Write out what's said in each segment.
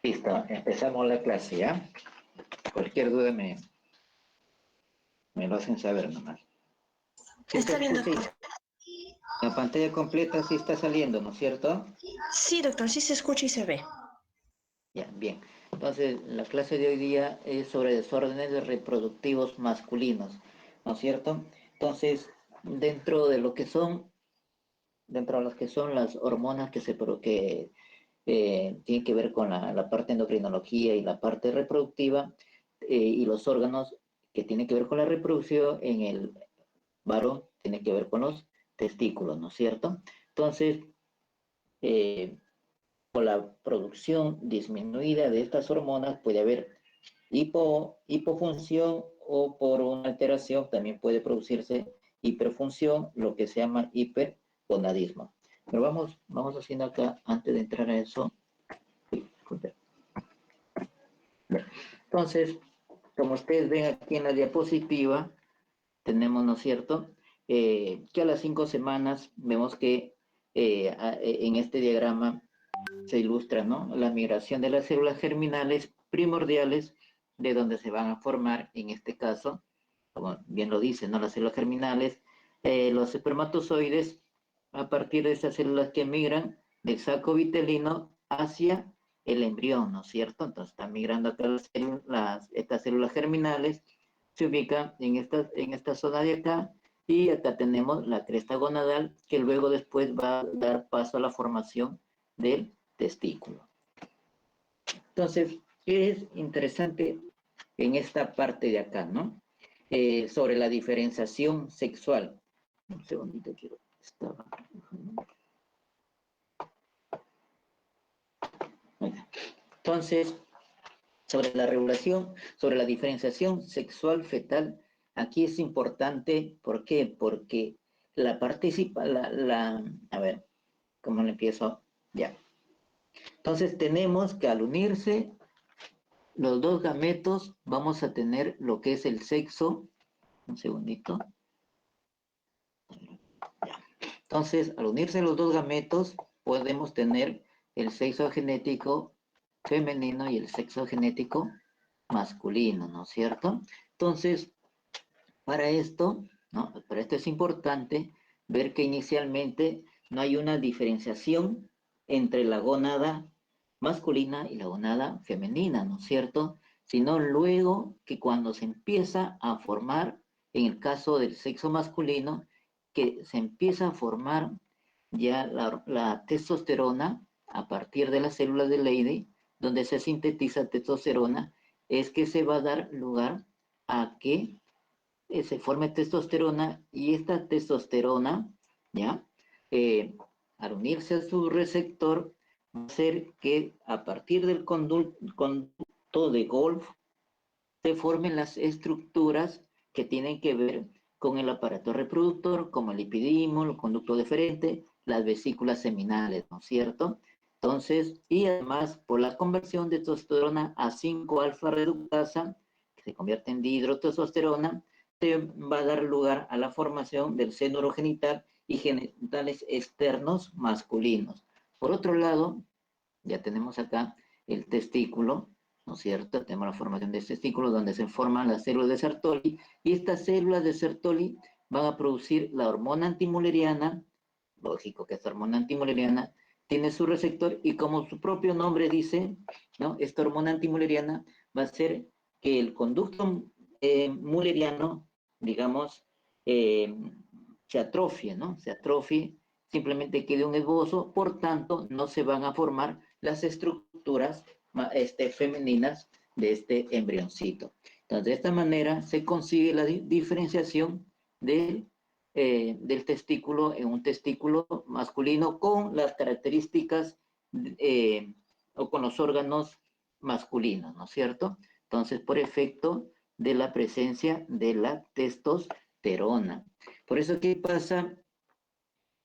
Listo, empezamos la clase, ¿ya? Cualquier duda me lo hacen saber nomás. ¿Sí se Está bien, escucha? doctor. La pantalla completa sí está saliendo, ¿no es cierto? Sí, doctor, sí se escucha y se ve. Ya, bien. Entonces, la clase de hoy día es sobre desórdenes reproductivos masculinos, ¿no es cierto? Entonces, dentro de lo que son, dentro de las que son las hormonas que tienen que ver con la parte endocrinología y la parte reproductiva, y los órganos que tienen que ver con la reproducción en el varón, tiene que ver con los testículos, ¿no es cierto? Entonces, por la producción disminuida de estas hormonas puede haber hipofunción, o por una alteración también puede producirse hiperfunción, lo que se llama hipergonadismo. Pero vamos haciendo acá, antes de entrar a eso. Entonces, como ustedes ven aquí en la diapositiva, tenemos, ¿no es cierto?, que a las 5 semanas vemos que en este diagrama se ilustra, ¿no?, la migración de las células germinales primordiales, de donde se van a formar, en este caso, como bien lo dice, ¿no?, las células germinales, los espermatozoides, a partir de esas células que migran del saco vitelino hacia el embrión, ¿no es cierto? Entonces están migrando acá estas células germinales, se ubican en esta zona de acá, y acá tenemos la cresta gonadal, que luego después va a dar paso a la formación del testículo. Entonces, ¿qué es interesante en esta parte de acá, no? Sobre la diferenciación sexual. Un segundito, estaba... Entonces, sobre la regulación, sobre la diferenciación sexual fetal, aquí es importante, ¿por qué? Porque a ver, ¿cómo le empiezo? Ya. Entonces tenemos que al unirse los dos gametos, vamos a tener lo que es el sexo. Un segundito. Ya. Entonces, al unirse los dos gametos, podemos tener el sexo genético femenino y el sexo genético masculino, ¿no es cierto? Entonces, para esto, ¿no?, para esto es importante ver que inicialmente no hay una diferenciación entre la gónada masculina y la gónada femenina, ¿no es cierto? Sino luego que cuando se empieza a formar, en el caso del sexo masculino, que se empieza a formar ya la testosterona a partir de las células de Leydig, donde se sintetiza testosterona, es que se va a dar lugar a que se forme testosterona, y esta testosterona, ¿ya? Al unirse a su receptor, va a hacer que a partir del conducto de Golgi se formen las estructuras que tienen que ver con el aparato reproductor, como el epidídimo, el conducto deferente, las vesículas seminales, ¿no es cierto? Entonces, y además, por la conversión de testosterona a 5-alfa reductasa, que se convierte en dihidrotestosterona, se va a dar lugar a la formación del seno urogenital y genitales externos masculinos. Por otro lado, ya tenemos acá el testículo, ¿no es cierto? Tenemos la formación del testículo, donde se forman las células de Sertoli, y estas células de Sertoli van a producir la hormona antimuleriana. Lógico que esta hormona antimuleriana tiene su receptor, y como su propio nombre dice, ¿no?, esta hormona antimuleriana va a hacer que el conducto mulleriano, digamos, se atrofie, ¿no? Se atrofie, simplemente quede un esbozo, por tanto, no se van a formar las estructuras femeninas de este embrioncito. Entonces, de esta manera se consigue la diferenciación del testículo en un testículo masculino con las características o con los órganos masculinos, ¿no es cierto? Entonces, por efecto de la presencia de la testosterona. Por eso, ¿qué pasa?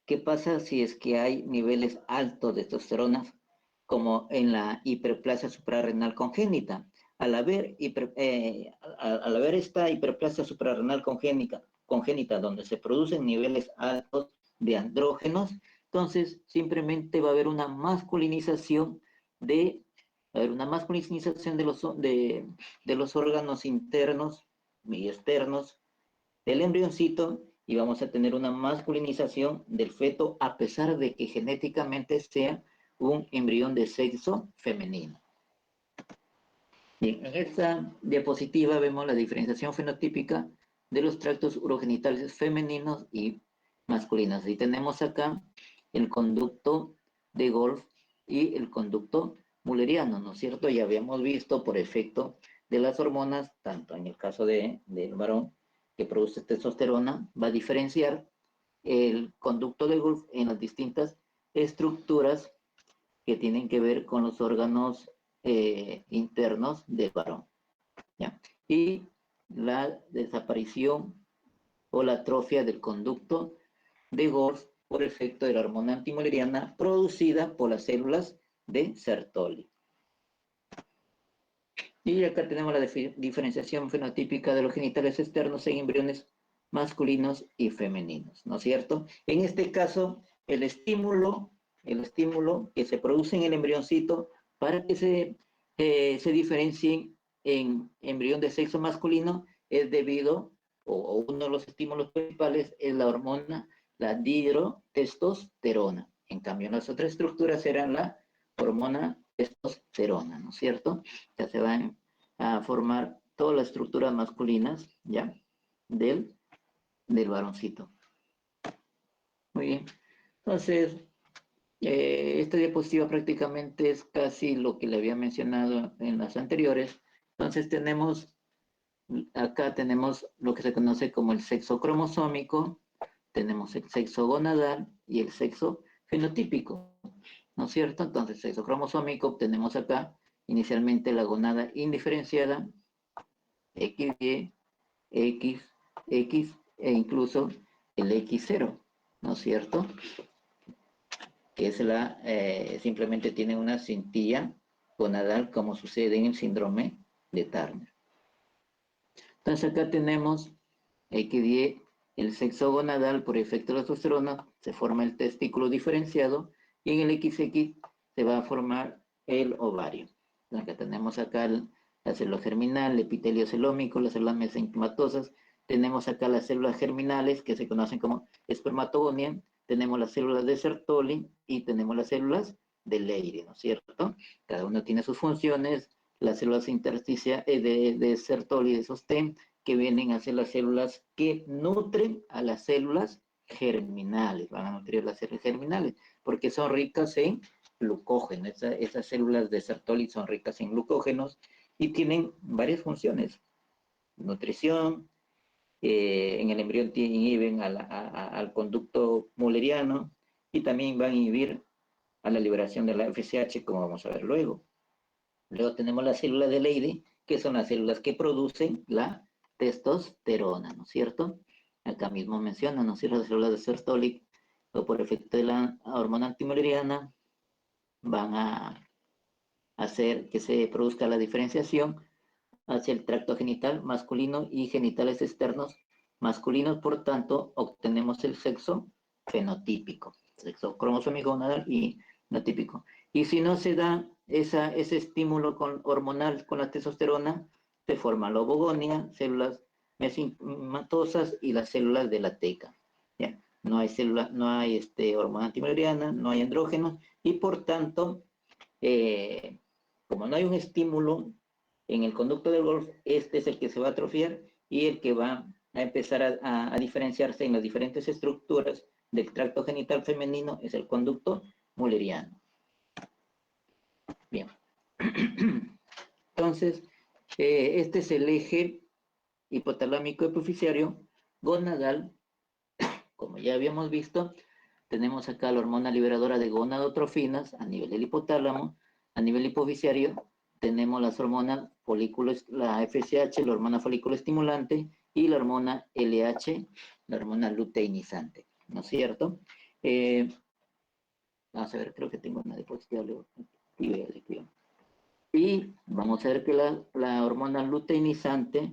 ¿Qué pasa si es que hay niveles altos de testosterona, como en la hiperplasia suprarrenal congénita? Al haber esta hiperplasia suprarrenal congénita, donde se producen niveles altos de andrógenos, entonces simplemente va a haber una masculinización de a haber una masculinización de los órganos internos y externos del embrioncito y vamos a tener una masculinización del feto a pesar de que genéticamente sea un embrión de sexo femenino. Bien, en esta diapositiva vemos la diferenciación fenotípica de los tractos urogenitales femeninos y masculinos. Y tenemos acá el conducto de Golf y el conducto mulleriano, ¿no es cierto? Ya habíamos visto por efecto de las hormonas, tanto en el caso del varón que produce testosterona, va a diferenciar el conducto de Golf en las distintas estructuras que tienen que ver con los órganos internos del varón. ¿Ya? Y la desaparición o la atrofia del conducto de Golf por efecto de la hormona antimulleriana producida por las células de Sertoli. Y acá tenemos la diferenciación fenotípica de los genitales externos en embriones masculinos y femeninos, ¿no es cierto? En este caso, el estímulo que se produce en el embrioncito para que se diferencien en embrión de sexo masculino es debido, o uno de los estímulos principales es la hormona, la dihidrotestosterona. En cambio, en las otras estructuras serán la hormona testosterona, ¿no es cierto? Ya se van a formar todas las estructuras masculinas, ¿ya? Del varoncito. Muy bien. Entonces, esta diapositiva prácticamente es casi lo que le había mencionado en las anteriores. Entonces acá tenemos lo que se conoce como el sexo cromosómico, tenemos el sexo gonadal y el sexo fenotípico, ¿no es cierto? Entonces, sexo cromosómico tenemos acá inicialmente la gonada indiferenciada, XY, X, X e incluso el X0, ¿no es cierto? Que es simplemente tiene una cintilla gonadal como sucede en el síndrome de Turner. Entonces acá tenemos XY, el sexo gonadal por efecto de la testosterona, se forma el testículo diferenciado y en el XX se va a formar el ovario. Acá tenemos acá la célula germinal, el epitelio celómico, las células mesenquimatosas, tenemos acá las células germinales que se conocen como espermatogonia, tenemos las células de Sertoli y tenemos las células de Leydig, ¿no es cierto? Cada uno tiene sus funciones, las células intersticiales de Sertoli y de sostén, que vienen a ser las células que nutren a las células germinales, van a nutrir las células germinales, porque son ricas en glucógeno, esas células de Sertoli son ricas en glucógenos y tienen varias funciones, nutrición, en el embrión inhiben al conducto mulleriano y también van a inhibir a la liberación de la FSH, como vamos a ver luego. Luego tenemos las células de Leydig, que son las células que producen la testosterona, ¿no es cierto? Acá mismo menciona, ¿no es cierto? Las células de Sertoli, o por efecto de la hormona antimulleriana, van a hacer que se produzca la diferenciación hacia el tracto genital masculino y genitales externos masculinos, por tanto, obtenemos el sexo fenotípico, sexo cromosómico gonadal y fenotípico. Y si no se da ese estímulo hormonal con la testosterona, se forma la ovogonia, células mesenquimatosas y las células de la teca. ¿Ya? No hay hormona antimulleriana, no hay andrógenos y por tanto, como no hay un estímulo en el conducto del Golf, este es el que se va a atrofiar y el que va a empezar a diferenciarse en las diferentes estructuras del tracto genital femenino es el conducto mulleriano. Bien. Entonces, este es el eje hipotalámico epifisario gonadal. Como ya habíamos visto, tenemos acá la hormona liberadora de gonadotrofinas a nivel del hipotálamo. A nivel hipoficiario tenemos las hormonas la FSH, la hormona folículo estimulante, y la hormona LH, la hormona luteinizante, ¿no es cierto? Vamos a ver, creo que tengo una diapositiva. Y vamos a ver que la hormona luteinizante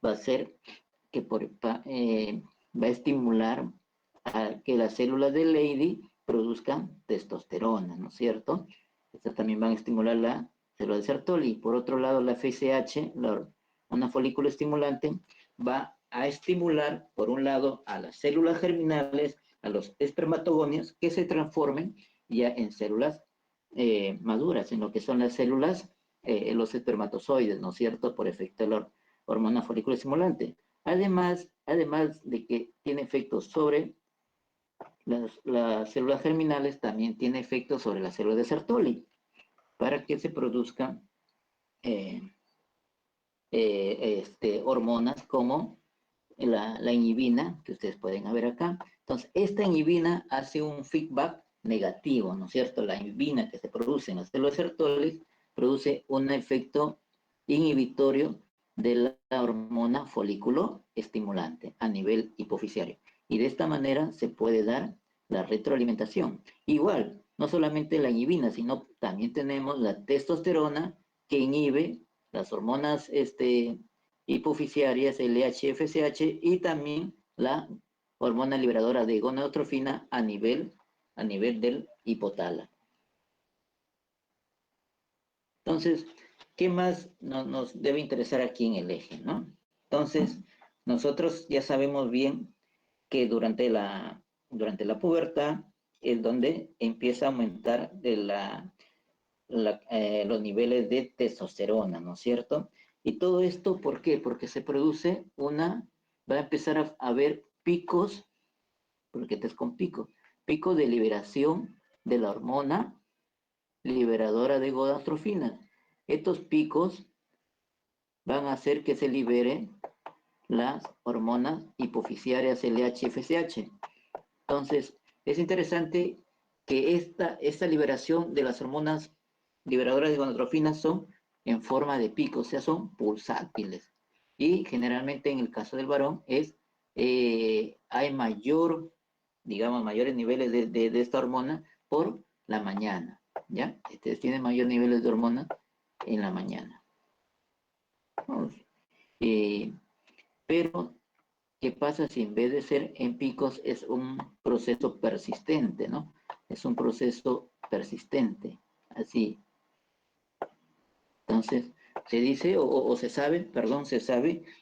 va a ser que va a estimular a que las células de Leydig produzcan testosterona, ¿no es cierto? Estas también van a estimular la célula de Sertoli. Y por otro lado, la FSH, una folículo estimulante, va a estimular, por un lado, a las células germinales, a los espermatogonios, que se transformen ya en células maduras, en lo que son las células, los espermatozoides, ¿no es cierto?, por efecto de la hormona folículo estimulante. Además de que tiene efectos sobre las células germinales, también tiene efectos sobre las células de Sertoli, para que se produzcan hormonas como la inhibina, que ustedes pueden ver acá. Entonces, esta inhibina hace un feedback negativo, ¿no es cierto? La inhibina que se produce en las células Sertoli produce un efecto inhibitorio de la hormona folículo estimulante a nivel hipofisiario. Y de esta manera se puede dar la retroalimentación. Igual, no solamente la inhibina, sino también tenemos la testosterona que inhibe las hormonas hipofisiarias, LH, FSH, y también la hormona liberadora de gonadotrofina a nivel del hipotálamo. Entonces, ¿qué más nos debe interesar aquí en el eje, no? Entonces, nosotros ya sabemos bien que durante la pubertad es donde empieza a aumentar los niveles de testosterona, ¿no es cierto? Y todo esto, ¿por qué? Porque se produce va a empezar a haber picos, porque te es con pico de liberación de la hormona liberadora de gonadotrofina. Estos picos van a hacer que se liberen las hormonas hipofisiarias LH, FSH. Entonces, es interesante que esta liberación de las hormonas liberadoras de gonadotrofina son en forma de pico, o sea, son pulsátiles. Y generalmente en el caso del varón hay mayores niveles de esta hormona por la mañana, ¿ya? Tienen mayores niveles de hormona en la mañana. Pero ¿qué pasa si en vez de ser en picos es un proceso persistente, ¿no? Es un proceso persistente, así. Entonces, se dice, se sabe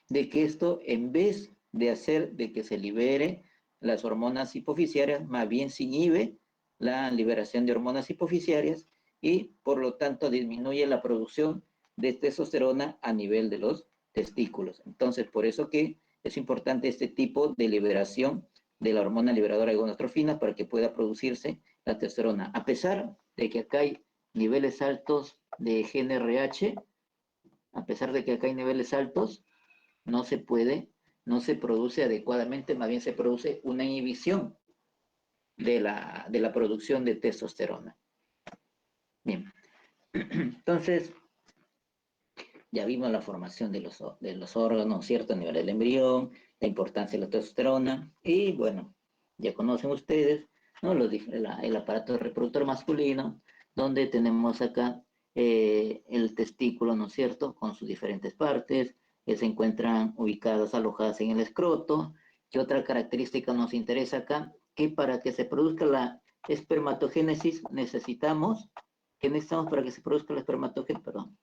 de que esto, en vez de hacer de que se libere las hormonas hipofisiarias, más bien se inhibe la liberación de hormonas hipofisiarias y, por lo tanto, disminuye la producción de testosterona a nivel de los testículos. Entonces, por eso que es importante este tipo de liberación de la hormona liberadora de gonadotrofina para que pueda producirse la testosterona. A pesar de que acá hay niveles altos de GnRH, a pesar de que acá hay niveles altos, no se produce adecuadamente, más bien se produce una inhibición de la producción de testosterona. Bien, entonces, ya vimos la formación de los órganos, ¿cierto? A nivel del embrión, la importancia de la testosterona, y bueno, ya conocen ustedes, ¿no? El aparato reproductor masculino, donde tenemos acá el testículo, ¿no es cierto?, con sus diferentes partes, que se encuentran ubicadas, alojadas en el escroto. ¿Qué otra característica nos interesa acá? Que para que se produzca la espermatogénesis necesitamos, ¿qué necesitamos para que se produzca la espermatogénesis? Perdón.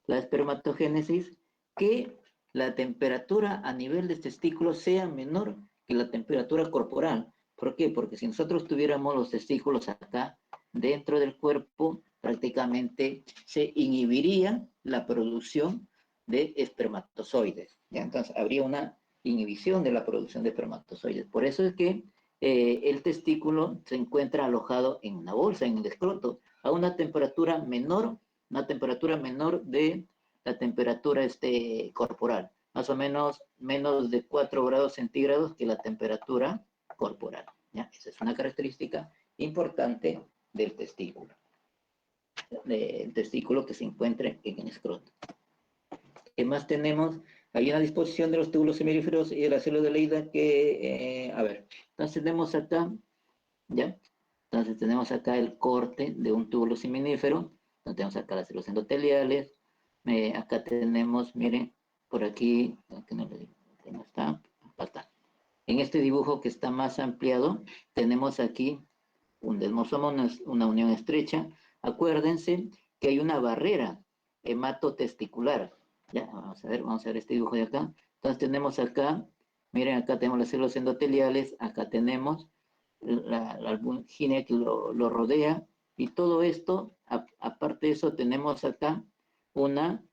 La espermatogénesis, que la temperatura a nivel de testículos sea menor que la temperatura corporal. ¿Por qué? Porque si nosotros tuviéramos los testículos acá dentro del cuerpo, prácticamente se inhibiría la producción de espermatozoides, ¿ya? Entonces habría una inhibición de la producción de espermatozoides. Por eso es que el testículo se encuentra alojado en una bolsa, en el escroto, a una temperatura menor de la temperatura corporal, más o menos de 4 grados centígrados que la temperatura corporal, ¿ya? Esa es una característica importante del testículo que se encuentre en el escroto. ¿Qué más tenemos? Hay una disposición de los túbulos seminíferos y de la célula de Leydig que, entonces tenemos acá, ¿ya? Entonces tenemos acá el corte de un túbulo seminífero, entonces tenemos acá las células endoteliales, acá tenemos, miren, por aquí, no está, está. En este dibujo que está más ampliado, tenemos aquí un desmosoma, una unión estrecha. Acuérdense que hay una barrera hematotesticular. Ya, vamos a ver este dibujo de acá. Entonces tenemos acá, miren, acá tenemos las células endoteliales, acá tenemos la albúmina que lo rodea, y todo esto, aparte de eso, tenemos acá una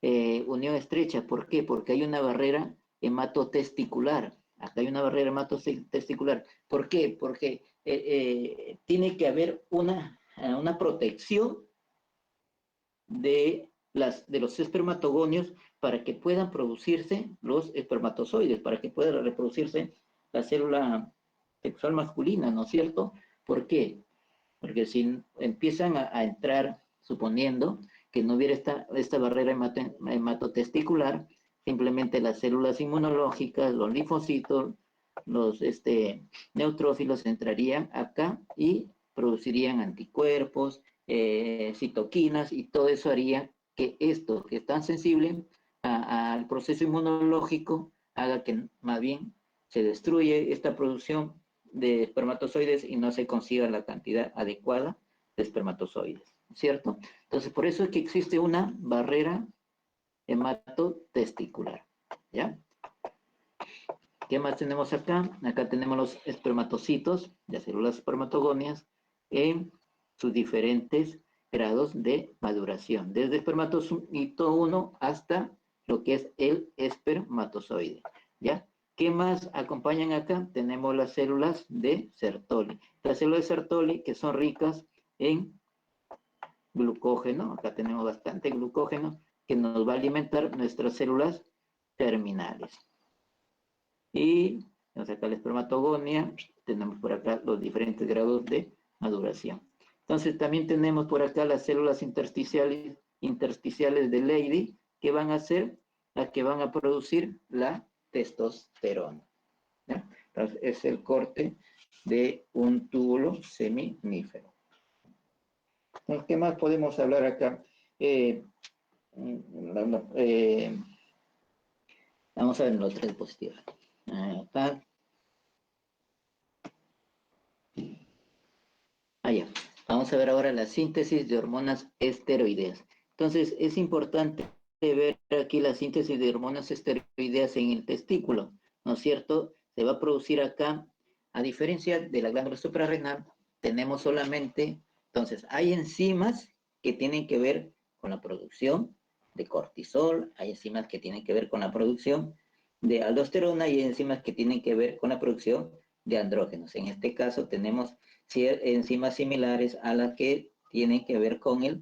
unión estrecha. ¿Por qué? Porque hay una barrera hematotesticular. Acá hay una barrera hematotesticular. ¿Por qué? Porque tiene que haber una protección de los espermatogonios para que puedan producirse los espermatozoides, para que pueda reproducirse la célula sexual masculina, ¿no es cierto? ¿Por qué? Porque si empiezan a entrar, suponiendo que no hubiera esta barrera hematotesticular, simplemente las células inmunológicas, los linfocitos, los neutrófilos entrarían acá y producirían anticuerpos, citoquinas, y todo eso haría que esto, que es tan sensible al proceso inmunológico, haga que más bien se destruye esta producción de espermatozoides y no se consiga la cantidad adecuada de espermatozoides, ¿cierto? Entonces, por eso es que existe una barrera hematotesticular, ¿ya? ¿Qué más tenemos acá? Acá tenemos los espermatocitos, las células espermatogonias, en sus diferentes grados de maduración, desde espermatocito 1 hasta lo que es el espermatozoide, ¿ya? ¿Qué más acompañan acá? Tenemos las células de Sertoli. Las células de Sertoli que son ricas en glucógeno, acá tenemos bastante glucógeno que nos va a alimentar nuestras células terminales. Y tenemos acá la espermatogonia, tenemos por acá los diferentes grados de maduración. Entonces también tenemos por acá las células intersticiales de Leydig, que van a ser las que van a producir la testosterona, ¿ya? Entonces es el corte de un túbulo seminífero. Entonces, ¿qué más podemos hablar acá? Vamos a ver los tres diapositivas. Ya. Vamos a ver ahora la síntesis de hormonas esteroideas. Entonces, es importante ver aquí la síntesis de hormonas esteroideas en el testículo, ¿no es cierto? Se va a producir acá, a diferencia de la glándula suprarrenal, tenemos solamente, entonces, hay enzimas que tienen que ver con la producción de cortisol, hay enzimas que tienen que ver con la producción de aldosterona y hay enzimas que tienen que ver con la producción de andrógenos. En este caso tenemos enzimas similares a las que tienen que ver con la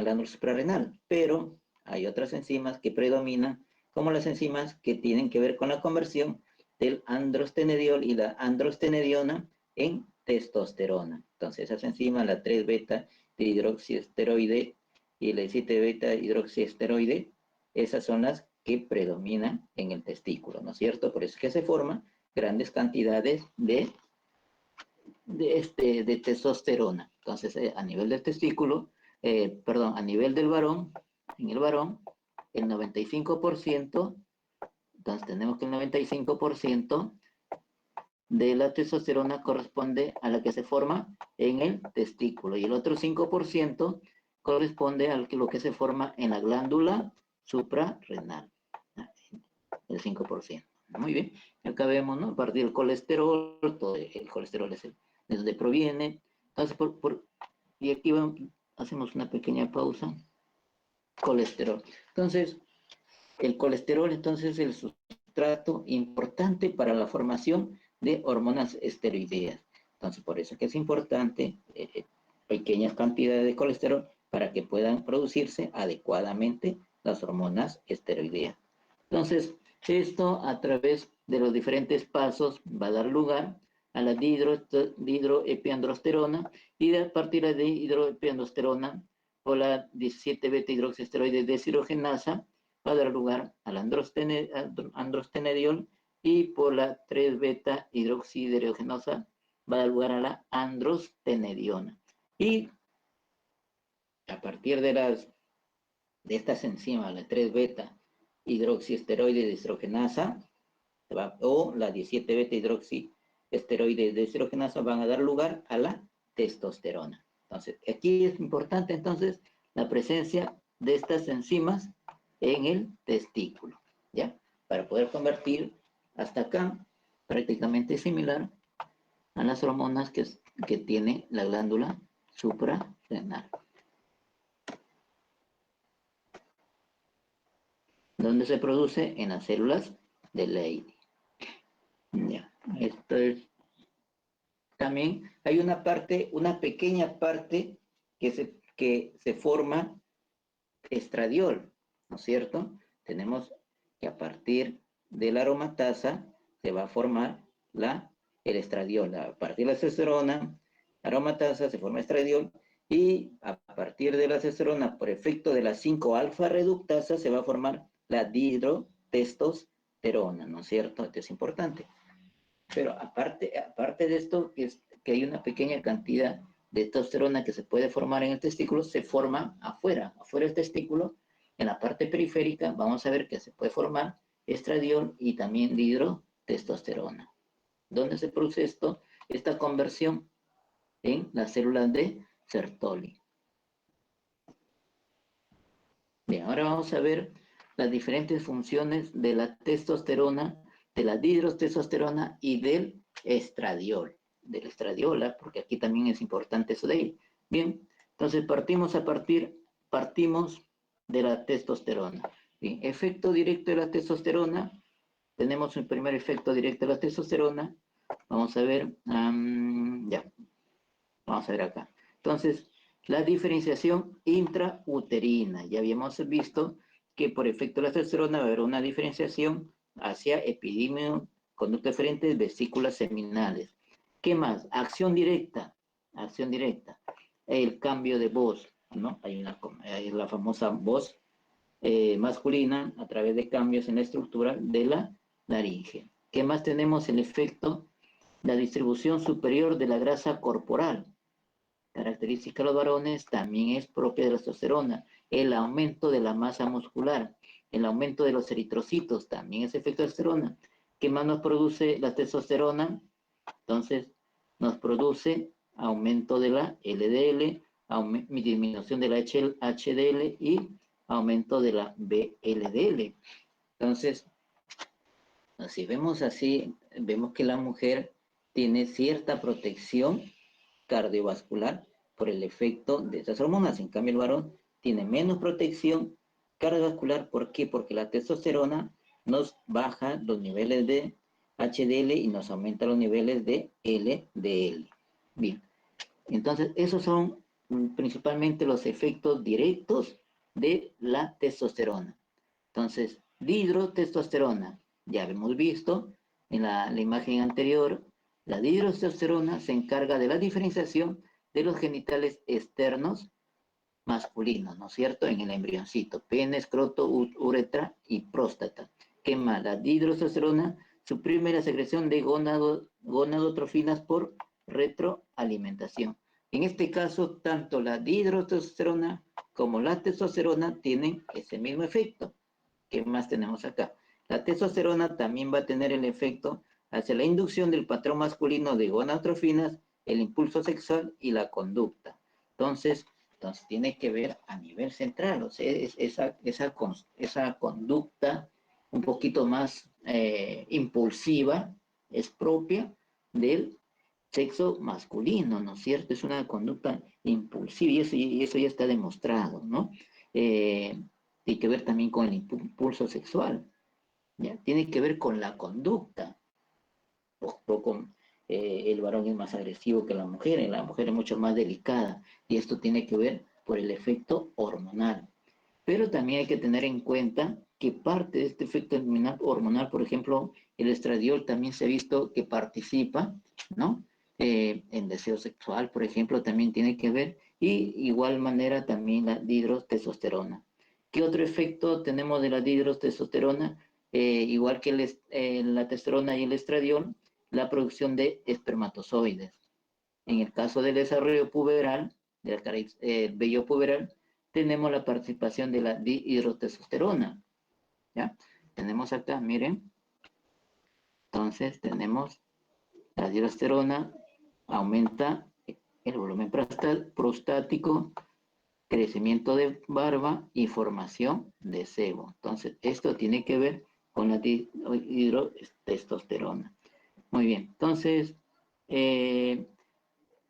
glándula suprarrenal, pero hay otras enzimas que predominan, como las enzimas que tienen que ver con la conversión del androstenediol y la androstenediona en testosterona. Entonces esas enzimas, la 3-beta de hidroxiesteroide y la 7-beta hidroxiesteroide, esas son las que predominan en el testículo, ¿no es cierto? Por eso es que se forman grandes cantidades de testosterona. Entonces, a nivel del testículo, a nivel del varón, en el varón, el 95%, entonces tenemos que el 95% de la testosterona corresponde a la que se forma en el testículo y el otro 5% corresponde a lo que se forma en la glándula suprarrenal, el 5%. Muy bien, acá vemos, ¿no? A partir del colesterol, todo el colesterol es de donde proviene. Entonces, y aquí hacemos una pequeña pausa. Colesterol. Entonces, el colesterol entonces es el sustrato importante para la formación de hormonas esteroideas. Entonces, por eso es que es importante pequeñas cantidades de colesterol para que puedan producirse adecuadamente las hormonas esteroideas. Entonces, esto a través de los diferentes pasos va a dar lugar a la dihidroepiandrosterona, y a partir de dihidroepiandrosterona o la 17-beta hidroxiesteroide deshidrogenasa va a dar lugar al androstenediol, y por la 3-beta hidroxidehidrogenasa va a dar lugar a la androstenediona. Y a partir de estas enzimas, la 3-beta hidroxiesteroide deshidrogenasa o la 17-beta hidroxiesteroide deshidrogenasa van a dar lugar a la testosterona. Entonces, aquí es importante entonces la presencia de estas enzimas en el testículo, ¿ya? Para poder convertir hasta acá prácticamente similar a las hormonas que tiene la glándula suprarrenal. ¿Dónde se produce? En las células de Leydig. Ya, esto es. También hay una parte, una pequeña parte que se forma estradiol, ¿no es cierto? Tenemos que a partir de la aromatasa se va a formar el estradiol. A partir de la testosterona, aromatasa se forma estradiol y a partir de la testosterona, por efecto de la 5-alfa reductasa, se va a formar la dihidrotestosterona, ¿no es cierto? Esto es importante. Pero aparte de esto, que hay una pequeña cantidad de testosterona que se puede formar en el testículo, se forma afuera del testículo, en la parte periférica, vamos a ver que se puede formar estradiol y también dihidrotestosterona. ¿Dónde se produce esto? Esta conversión en las células de Sertoli. Bien, ahora vamos a ver las diferentes funciones de la testosterona, de la dihidrotestosterona y del estradiol, de la estradiola, porque aquí también es importante eso de ahí. Bien, entonces partimos de la testosterona. Bien, efecto directo de la testosterona, tenemos un primer efecto directo de la testosterona, vamos a ver, ya, vamos a ver acá. Entonces, la diferenciación intrauterina, ya habíamos visto que por efecto de la testosterona va a haber una diferenciación hacia epidimio, conducta eferente, vesículas seminales. ¿Qué más? Acción directa, el cambio de voz, ¿no? Hay la famosa voz masculina a través de cambios en la estructura de la laringe. ¿Qué más tenemos? El efecto, la distribución superior de la grasa corporal. Característica de los varones también es propia de la testosterona. El aumento de la masa muscular, el aumento de los eritrocitos, también es efecto de testosterona. ¿Qué más nos produce la testosterona? Entonces, nos produce aumento de la LDL, disminución de la HDL y aumento de la VLDL. Entonces, si vemos así, vemos que la mujer tiene cierta protección cardiovascular por el efecto de estas hormonas. En cambio, el varón tiene menos protección cardiovascular. ¿Por qué? Porque la testosterona nos baja los niveles de HDL y nos aumenta los niveles de LDL. Bien, entonces esos son principalmente los efectos directos de la testosterona. Entonces, dihidrotestosterona, ya hemos visto en la imagen anterior, la dihidrotestosterona se encarga de la diferenciación de los genitales externos masculinos, ¿no es cierto? En el embrioncito, pene, escroto, uretra y próstata. ¿Qué más? La dihidrotestosterona suprime la secreción de gonadotrofinas por retroalimentación. En este caso, tanto la dihidrotestosterona como la testosterona tienen ese mismo efecto. ¿Qué más tenemos acá? La testosterona también va a tener el efecto hacia la inducción del patrón masculino de gonadotrofinas, el impulso sexual y la conducta. Entonces tiene que ver a nivel central, o sea, esa conducta un poquito más impulsiva es propia del sexo masculino, ¿no es cierto? Es una conducta impulsiva y eso ya está demostrado, ¿no? Tiene que ver también con el impulso sexual, ¿ya? Tiene que ver con la conducta. El varón es más agresivo que la mujer es mucho más delicada, y esto tiene que ver por el efecto hormonal. Pero también hay que tener en cuenta que parte de este efecto hormonal, por ejemplo, el estradiol también se ha visto que participa, ¿no? En deseo sexual, por ejemplo, también tiene que ver, y igual manera también la dihidrotestosterona. ¿Qué otro efecto tenemos de la dihidrotestosterona? Igual que la testosterona y el estradiol, la producción de espermatozoides. En el caso del desarrollo puberal, del vello puberal, tenemos la participación de la dihidrotestosterona, ¿ya? Tenemos acá, miren, entonces tenemos la dihidrotestosterona, aumenta el volumen prostático, crecimiento de barba y formación de sebo. Entonces, esto tiene que ver con la hidrotestosterona. Muy bien, entonces,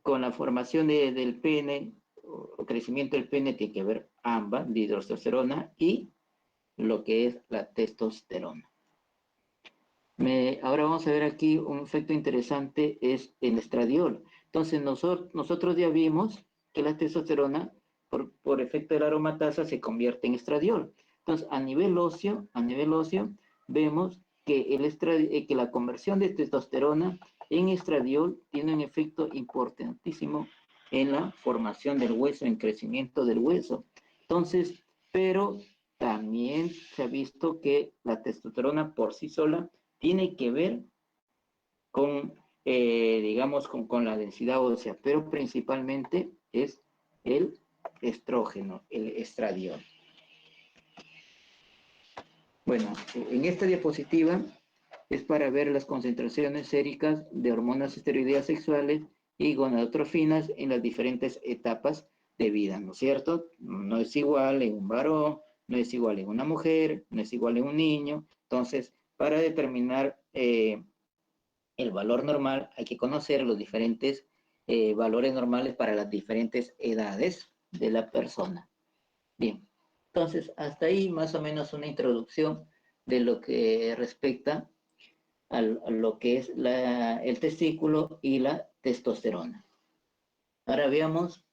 con la formación del pene, o crecimiento del pene, tiene que ver ambas, de hidrotestosterona y lo que es la testosterona. Ahora vamos a ver aquí un efecto interesante, es el estradiol. Entonces, nosotros ya vimos que la testosterona, por efecto de la aromatasa, se convierte en estradiol. Entonces, a nivel óseo, vemos que la conversión de testosterona en estradiol tiene un efecto importantísimo en la formación del hueso, en crecimiento del hueso. Entonces, pero también se ha visto que la testosterona por sí sola tiene que ver con, digamos, con la densidad ósea, pero principalmente es el estrógeno, el estradiol. Bueno, en esta diapositiva es para ver las concentraciones séricas de hormonas esteroideas sexuales y gonadotrofinas en las diferentes etapas de vida, ¿no es cierto? No es igual en un varón, no es igual en una mujer, no es igual en un niño. Entonces, para determinar el valor normal, hay que conocer los diferentes valores normales para las diferentes edades de la persona. Bien, entonces hasta ahí más o menos una introducción de lo que respecta a lo que es el testículo y la testosterona. Ahora veamos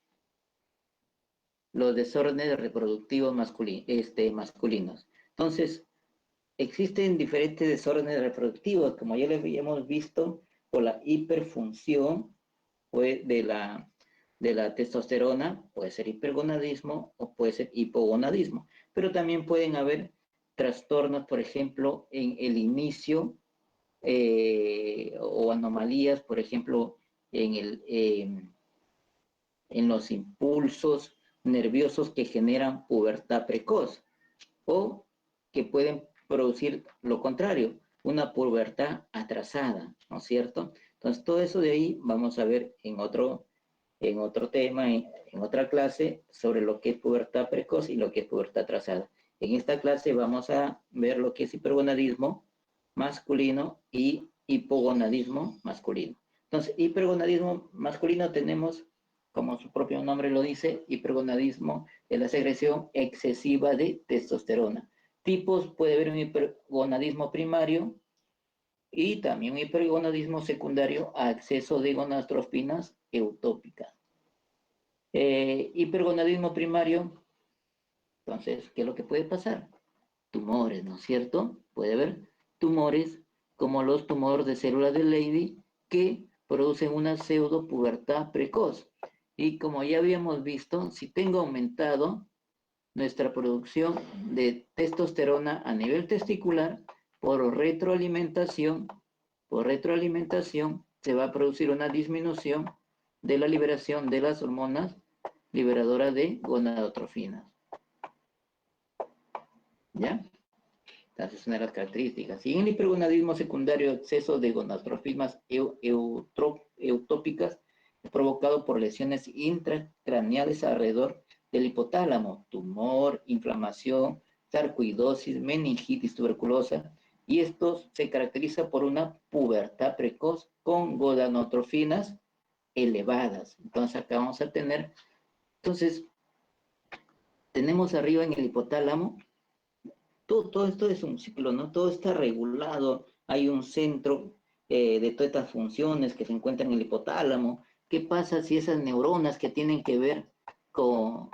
los desórdenes reproductivos masculinos. Entonces, existen diferentes desórdenes reproductivos, como ya les habíamos visto, por la hiperfunción pues, de la testosterona, puede ser hipergonadismo o puede ser hipogonadismo, pero también pueden haber trastornos, por ejemplo, en el inicio o anomalías, por ejemplo, en los impulsos nerviosos que generan pubertad precoz o que pueden producir lo contrario, una pubertad atrasada, ¿no es cierto? Entonces, todo eso de ahí vamos a ver en otro tema, en otra clase, sobre lo que es pubertad precoz y lo que es pubertad atrasada. En esta clase vamos a ver lo que es hipergonadismo masculino y hipogonadismo masculino. Entonces, hipergonadismo masculino tenemos, como su propio nombre lo dice, hipergonadismo de la secreción excesiva de testosterona. Tipos, puede haber un hipergonadismo primario y también un hipergonadismo secundario a exceso de gonadostrofinas eutópicas. Hipergonadismo primario, entonces, ¿qué es lo que puede pasar? Tumores, ¿no es cierto? Puede haber tumores como los tumores de células de Leydig que producen una pseudopubertad precoz. Y como ya habíamos visto, si tengo aumentado nuestra producción de testosterona a nivel testicular, por retroalimentación se va a producir una disminución de la liberación de las hormonas liberadoras de gonadotrofinas. ¿Ya? Entonces, es una de las características. Y en el hipergonadismo secundario, exceso de gonadotrofinas eutópicas provocado por lesiones intracraneales alrededor del hipotálamo, tumor, inflamación, sarcoidosis, meningitis tuberculosa, y esto se caracteriza por una pubertad precoz con gonadotrofinas elevadas. Entonces, acá vamos a tener, tenemos arriba en el hipotálamo, todo esto es un ciclo, ¿no? Todo está regulado, hay un centro de todas estas funciones que se encuentran en el hipotálamo. ¿Qué pasa si esas neuronas que tienen que ver con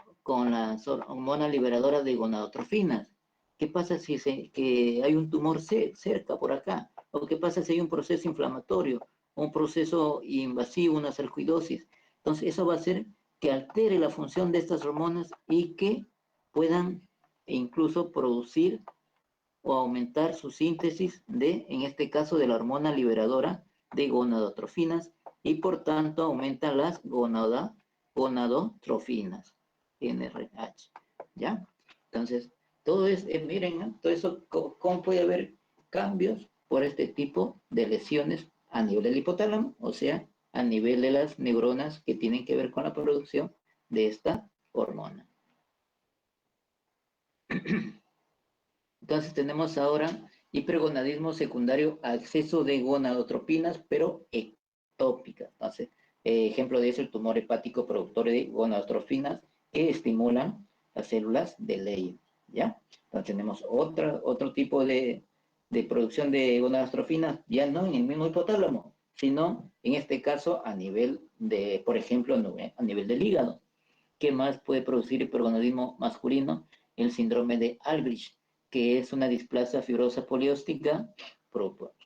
las hormonas liberadoras de gonadotrofinas? ¿Qué pasa si que hay un tumor cerca por acá? ¿O qué pasa si hay un proceso inflamatorio, un proceso invasivo, una sarcoidosis? Entonces, eso va a hacer que altere la función de estas hormonas y que puedan incluso producir o aumentar su síntesis en este caso, de la hormona liberadora de gonadotrofinas y por tanto aumentan las gonadotrofinas, NRH, ¿ya? Entonces, todo es, miren, todo eso, ¿cómo puede haber cambios por este tipo de lesiones a nivel del hipotálamo? O sea, a nivel de las neuronas que tienen que ver con la producción de esta hormona. Entonces tenemos ahora hipergonadismo secundario a exceso de gonadotropinas, pero ectópicas. Entonces, ejemplo de eso, el tumor hepático productor de gonadotropinas que estimulan las células de Leydig, ¿ya? Entonces tenemos otro tipo de producción de gonadotropinas, ya no en el mismo hipotálamo, sino en este caso a nivel de, por ejemplo, a nivel del hígado. ¿Qué más puede producir hipergonadismo masculino? El síndrome de Albrecht, que es una displasia fibrosa polióstica,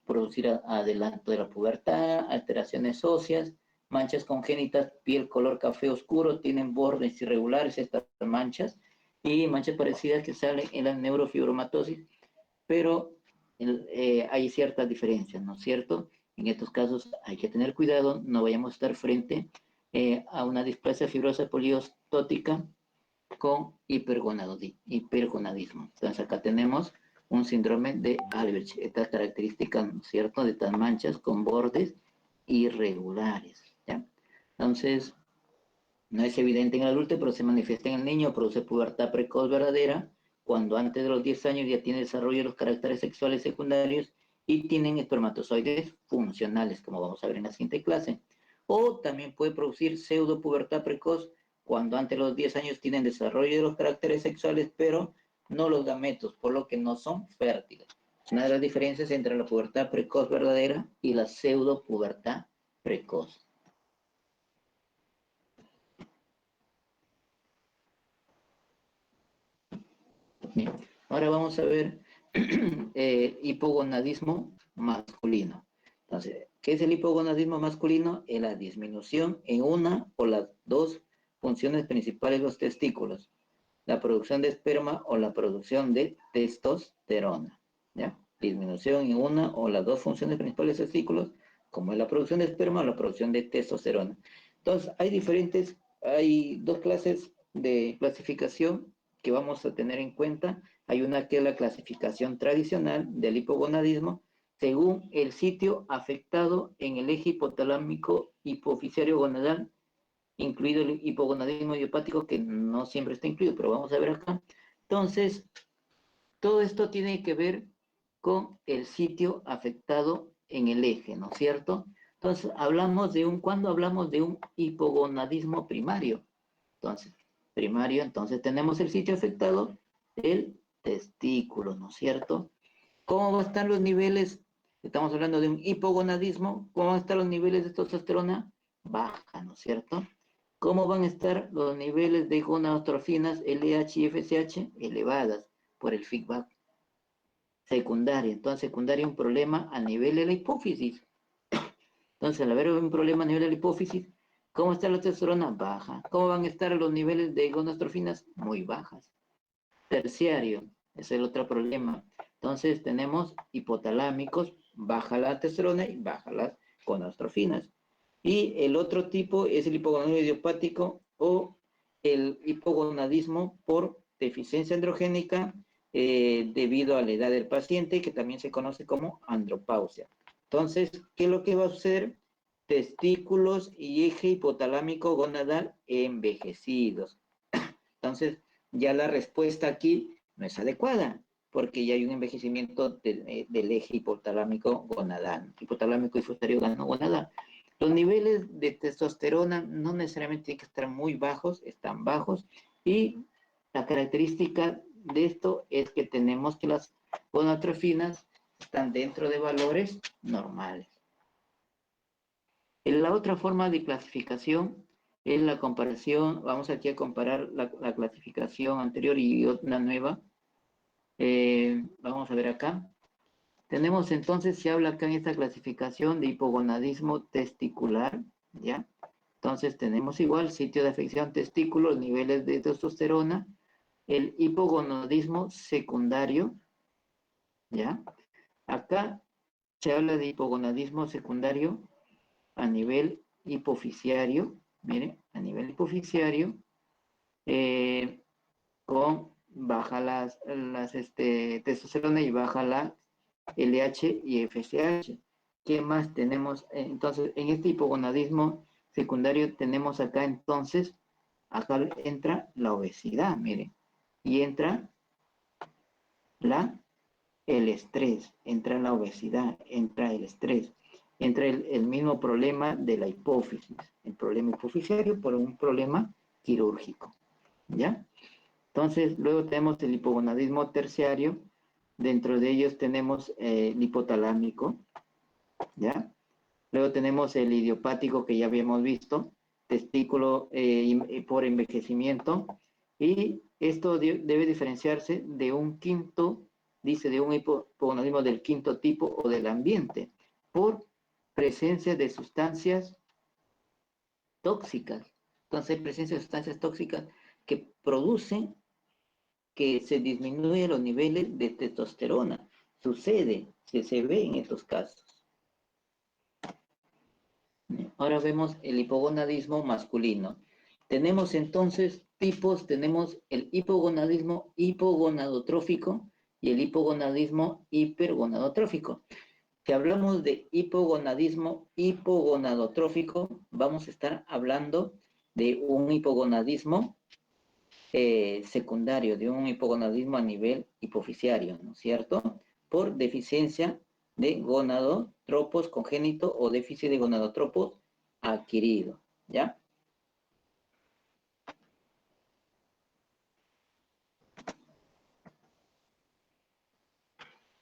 producida adelanto de la pubertad, alteraciones óseas, manchas congénitas, piel color café oscuro, tienen bordes irregulares estas manchas, y manchas parecidas que salen en la neurofibromatosis, pero hay ciertas diferencias, ¿no es cierto? En estos casos hay que tener cuidado, no vayamos a estar frente a una displasia fibrosa poliostótica con hipergonadismo. Entonces acá tenemos un síndrome de Albrecht, estas características, ¿no es cierto?, de estas manchas con bordes irregulares, ¿ya? Entonces, no es evidente en el adulto, pero se manifiesta en el niño, produce pubertad precoz verdadera, cuando antes de los 10 años ya tiene desarrollo de los caracteres sexuales secundarios y tienen espermatozoides funcionales, como vamos a ver en la siguiente clase. O también puede producir pseudopubertad precoz, cuando antes de los 10 años tienen desarrollo de los caracteres sexuales, pero no los gametos, por lo que no son fértiles. Una de las diferencias entre la pubertad precoz verdadera y la pseudopubertad precoz. Bien. Ahora vamos a ver hipogonadismo masculino. Entonces, ¿qué es el hipogonadismo masculino? Es la disminución en una o las dos funciones principales de los testículos, la producción de esperma o la producción de testosterona, ¿ya? Disminución en una o las dos funciones principales de los testículos, como es la producción de esperma o la producción de testosterona. Entonces, hay dos clases de clasificación que vamos a tener en cuenta. Hay una que es la clasificación tradicional del hipogonadismo, según el sitio afectado en el eje hipotalámico hipoficiario gonadal, incluido el hipogonadismo idiopático, que no siempre está incluido, pero vamos a ver acá. Entonces, todo esto tiene que ver con el sitio afectado en el eje, ¿no es cierto? Entonces, cuando hablamos de un hipogonadismo primario. Entonces, primario, entonces tenemos el sitio afectado, el testículo, ¿no es cierto? ¿Cómo van a estar los niveles? Estamos hablando de un hipogonadismo. ¿Cómo van a estar los niveles de testosterona? Baja, ¿no es cierto? ¿Cómo van a estar los niveles de gonadotrophinas, LH y FSH? Elevadas por el feedback secundario. Entonces, secundario es un problema a nivel de la hipófisis. Entonces, al haber un problema a nivel de la hipófisis, ¿cómo está la testosterona? Baja. ¿Cómo van a estar los niveles de gonadotrophinas? Muy bajas. Terciario, ese es el otro problema. Entonces tenemos hipotalámicos, baja la testosterona y baja las gonadotrophinas. Y el otro tipo es el hipogonadismo idiopático o el hipogonadismo por deficiencia androgénica debido a la edad del paciente, que también se conoce como andropausia. Entonces, ¿qué es lo que va a suceder? Testículos y eje hipotalámico gonadal envejecidos. Entonces, ya la respuesta aquí no es adecuada, porque ya hay un envejecimiento del eje hipotalámico gonadal, hipotalámico y fusario gonadal. Los niveles de testosterona no necesariamente tienen que estar muy bajos, están bajos, y la característica de esto es que tenemos que las gonadotrofinas están dentro de valores normales. En la otra forma de clasificación es la comparación, vamos aquí a comparar la clasificación anterior y una nueva. Vamos a ver acá. Tenemos entonces, se habla acá en esta clasificación de hipogonadismo testicular, ¿ya? Entonces tenemos igual sitio de afección testículo, niveles de testosterona, el hipogonadismo secundario, ¿ya? Acá se habla de hipogonadismo secundario a nivel hipofisiario, mire, a nivel hipofisiario, con baja testosterona y baja la LH y FSH. ¿Qué más tenemos? Entonces, en este hipogonadismo secundario tenemos acá entonces, acá entra la obesidad, miren, y entra el estrés, entra la obesidad, entra el estrés, entra el mismo problema de la hipófisis, el problema hipofisiario por un problema quirúrgico, ¿ya? Entonces, luego tenemos el hipogonadismo terciario, dentro de ellos tenemos el hipotalámico, ¿ya? Luego tenemos el idiopático que ya habíamos visto, testículo por envejecimiento, y esto debe diferenciarse de un quinto, dice, de un hipogonadismo del quinto tipo o del ambiente, por presencia de sustancias tóxicas. Entonces, presencia de sustancias tóxicas que producen que se disminuyen los niveles de testosterona. Sucede, se ve en estos casos. Ahora vemos el hipogonadismo masculino. Tenemos entonces tipos, tenemos el hipogonadismo hipogonadotrófico y el hipogonadismo hipergonadotrófico. Si hablamos de hipogonadismo hipogonadotrófico, vamos a estar hablando de un hipogonadismo secundario, de un hipogonadismo a nivel hipofisiario, ¿no es cierto? Por deficiencia de gonadotropos congénito o déficit de gonadotropos adquirido, ¿ya?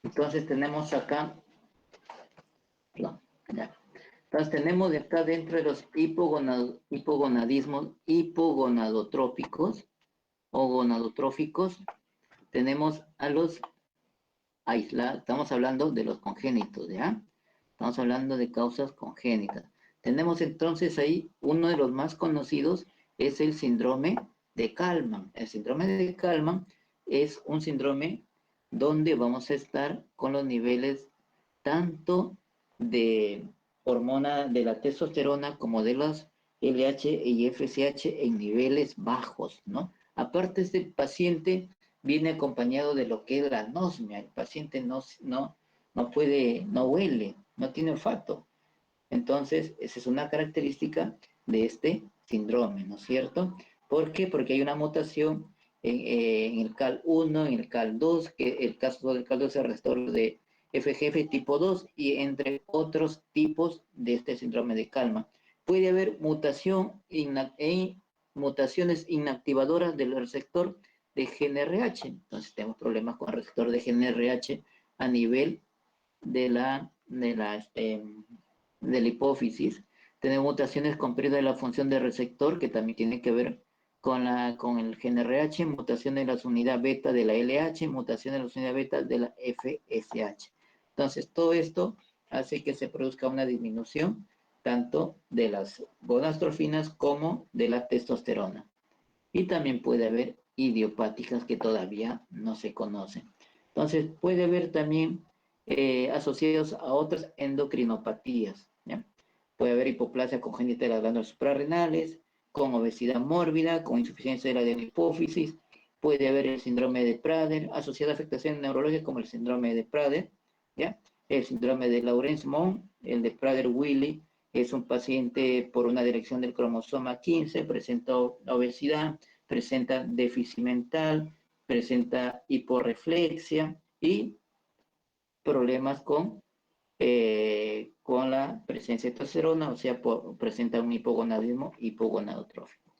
Entonces tenemos acá, no, ya. Entonces tenemos de acá dentro de los hipogonadismos hipogonadotrópicos o gonadotróficos, tenemos a los aislados, estamos hablando de los congénitos, ¿ya? Estamos hablando de causas congénitas. Tenemos entonces ahí uno de los más conocidos, es el síndrome de Kallmann. El síndrome de Kallmann es un síndrome donde vamos a estar con los niveles tanto de hormona de la testosterona como de los LH y FSH en niveles bajos, ¿no? Aparte, este paciente viene acompañado de lo que es la anosmia. El paciente no puede, no huele, no tiene olfato. Entonces, esa es una característica de este síndrome, ¿no es cierto? ¿Por qué? Porque hay una mutación en el CAL1, en el CAL2, que el caso del CAL2 es el receptor de FGF tipo 2 y entre otros tipos de este síndrome de Kallmann. Puede haber mutaciones inactivadoras del receptor de GNRH. Entonces tenemos problemas con el receptor de GNRH a nivel de la hipófisis. Tenemos mutaciones con pérdida de la función de receptor, que también tiene que ver con el GNRH, mutación de las unidades beta de la LH, mutación de las unidades beta de la FSH. Entonces, todo esto hace que se produzca una disminución tanto de las gonadotrophinas como de la testosterona. Y también puede haber idiopáticas que todavía no se conocen. Entonces, puede haber también asociados a otras endocrinopatías, ¿ya? Puede haber hipoplasia congénita de las glándulas suprarrenales, con obesidad mórbida, con insuficiencia de la hipófisis, puede haber el síndrome de Prader, asociado a afectaciones neurológicas como el síndrome de Prader, ¿ya? El síndrome de Laurence-Moon, el de Prader-Willi, es un paciente por una dirección del cromosoma 15, presenta obesidad, presenta déficit mental, presenta hiporreflexia y problemas con la presencia de testosterona, o sea, presenta un hipogonadismo hipogonadotrófico.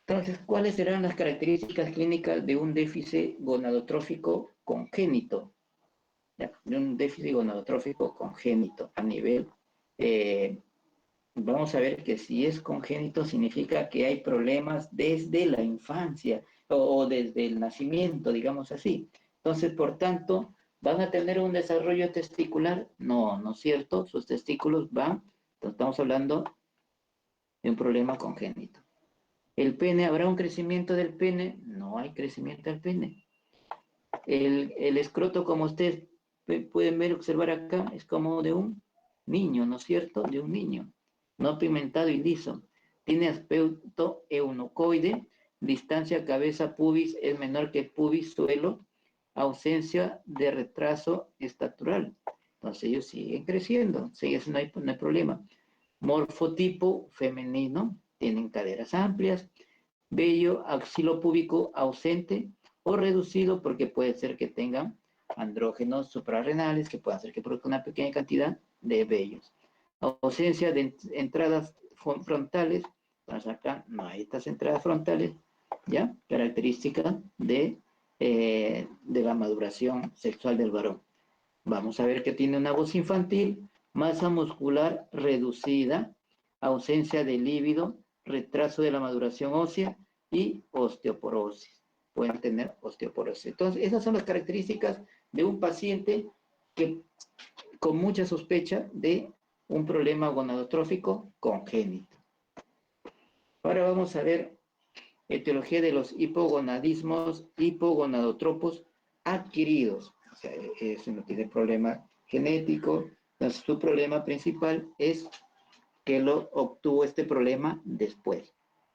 Entonces, ¿cuáles serán las características clínicas de un déficit gonadotrófico congénito? De un déficit gonadotrófico congénito a nivel, vamos a ver que si es congénito significa que hay problemas desde la infancia o desde el nacimiento, digamos así. Entonces, por tanto, ¿van a tener un desarrollo testicular? No, ¿no es cierto? Sus testículos van, entonces estamos hablando de un problema congénito. ¿El pene, habrá un crecimiento del pene? No hay crecimiento del pene. El escroto, como ustedes pueden ver, observar acá, es como de un niño, ¿no es cierto? De un niño, no pigmentado y liso. Tiene aspecto eunucoide, distancia cabeza-pubis es menor que pubis-suelo, ausencia de retraso estatural. Entonces ellos siguen creciendo, no hay problema. Morfotipo femenino, tienen caderas amplias, vello axilopúbico ausente o reducido, porque puede ser que tengan andrógenos suprarrenales que puedan hacer que produzca una pequeña cantidad de vellos. Ausencia de entradas frontales, pues acá no hay estas entradas frontales, ¿ya? Característica de la maduración sexual del varón. Vamos a ver que tiene una voz infantil, masa muscular reducida, ausencia de líbido, retraso de la maduración ósea y osteoporosis. Pueden tener osteoporosis. Entonces, esas son las características de un paciente que con mucha sospecha de un problema gonadotrófico congénito. Ahora vamos a ver etiología de los hipogonadismos, hipogonadotropos adquiridos. O sea, eso no tiene problema genético. Entonces, su problema principal es que lo obtuvo este problema después.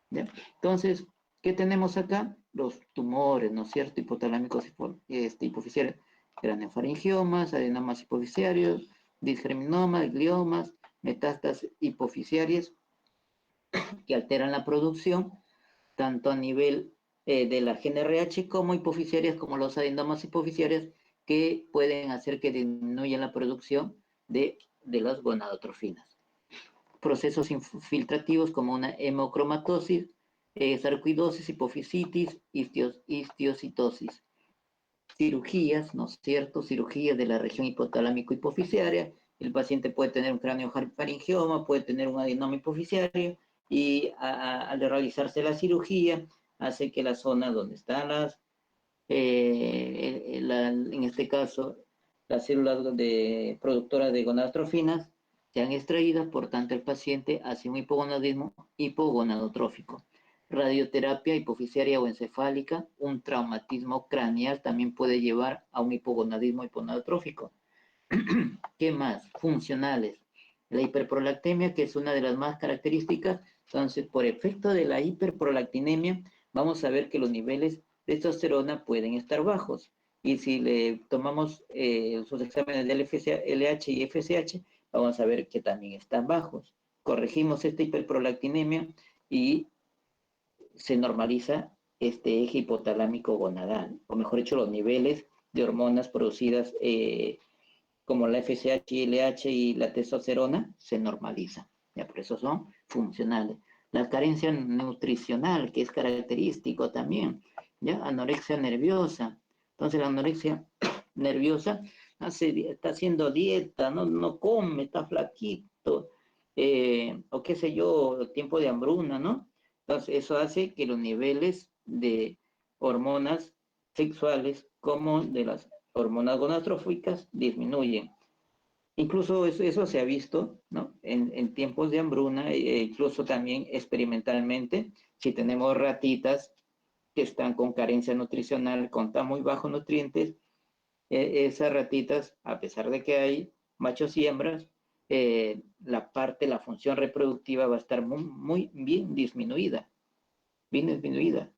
¿Ya? Entonces, ¿qué tenemos acá? Los tumores, ¿no es cierto? Hipotalámicos hipoficiarios, craneofaringiomas, adenomas hipoficiarios, disgerminomas, gliomas, metástasis hipoficiarias que alteran la producción tanto a nivel de la GNRH como hipoficiarias, como los adenomas hipoficiarios, que pueden hacer que disminuya la producción de las gonadotrofinas. Procesos infiltrativos como una hemocromatosis, sarcoidosis, hipofisitis, histiocitosis. Cirugías, ¿no es cierto? Cirugías de la región hipotalámico-hipoficiaria. El paciente puede tener un craneofaringioma, puede tener un adenoma hipoficiario, y al realizarse la cirugía hace que la zona donde están en este caso las células productoras de gonadotrófinas sean extraídas, por tanto el paciente hace un hipogonadismo hipogonadotrófico. Radioterapia hipoficiaria o encefálica, un traumatismo craneal también puede llevar a un hipogonadismo hipogonadotrófico. ¿Qué más? Funcionales. La hiperprolactemia, que es una de las más características. Entonces, por efecto de la hiperprolactinemia, vamos a ver que los niveles de testosterona pueden estar bajos. Y si le tomamos sus exámenes de LH y FSH, vamos a ver que también están bajos. Corregimos esta hiperprolactinemia y se normaliza este eje hipotalámico gonadal, o mejor dicho, los niveles de hormonas producidas como la FSH y LH y la testosterona, se normaliza. Ya, por eso son funcionales. La carencia nutricional, que es característico también, ¿ya? Anorexia nerviosa. Entonces, la anorexia nerviosa está haciendo dieta, no come, está flaquito, o qué sé yo, tiempo de hambruna, ¿no? Entonces, eso hace que los niveles de hormonas sexuales como de las hormonas gonadotróficas disminuyen. Incluso eso se ha visto, ¿no? En tiempos de hambruna, incluso también experimentalmente, si tenemos ratitas que están con carencia nutricional, con tan muy bajos nutrientes, esas ratitas, a pesar de que hay machos y hembras, la función reproductiva va a estar muy bien disminuida. Bien disminuida.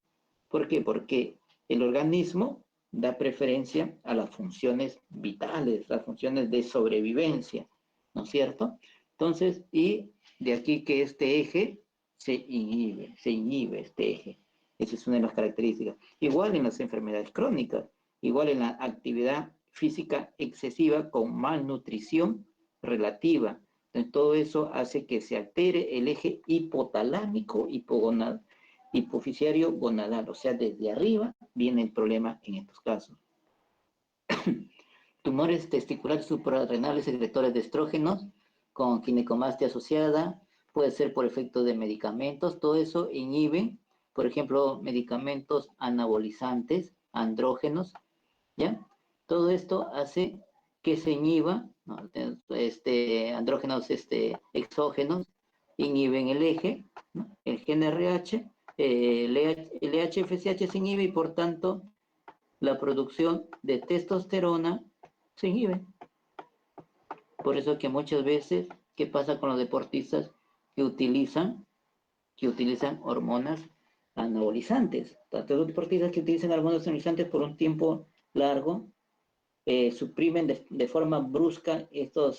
¿Por qué? Porque el organismo da preferencia a las funciones vitales, las funciones de sobrevivencia, ¿no es cierto? Entonces, y de aquí que este eje se inhibe este eje. Esa es una de las características. Igual en las enfermedades crónicas, igual en la actividad física excesiva con malnutrición relativa. Entonces, todo eso hace que se altere el eje hipotalámico, hipoficiario gonadal, o sea, desde arriba viene el problema en estos casos. Tumores testiculares suprarrenales secretores de estrógenos con ginecomastia asociada, puede ser por efecto de medicamentos, todo eso inhibe, por ejemplo, medicamentos anabolizantes, andrógenos, ¿ya? Todo esto hace que se inhiba, ¿no? Andrógenos exógenos, inhiben el eje, ¿no? El GNRH, el HFSH se inhibe y por tanto la producción de testosterona se inhibe. Por eso que muchas veces, ¿qué pasa con los deportistas que utilizan hormonas anabolizantes? Tanto los deportistas que utilizan hormonas anabolizantes por un tiempo largo, suprimen de forma brusca esta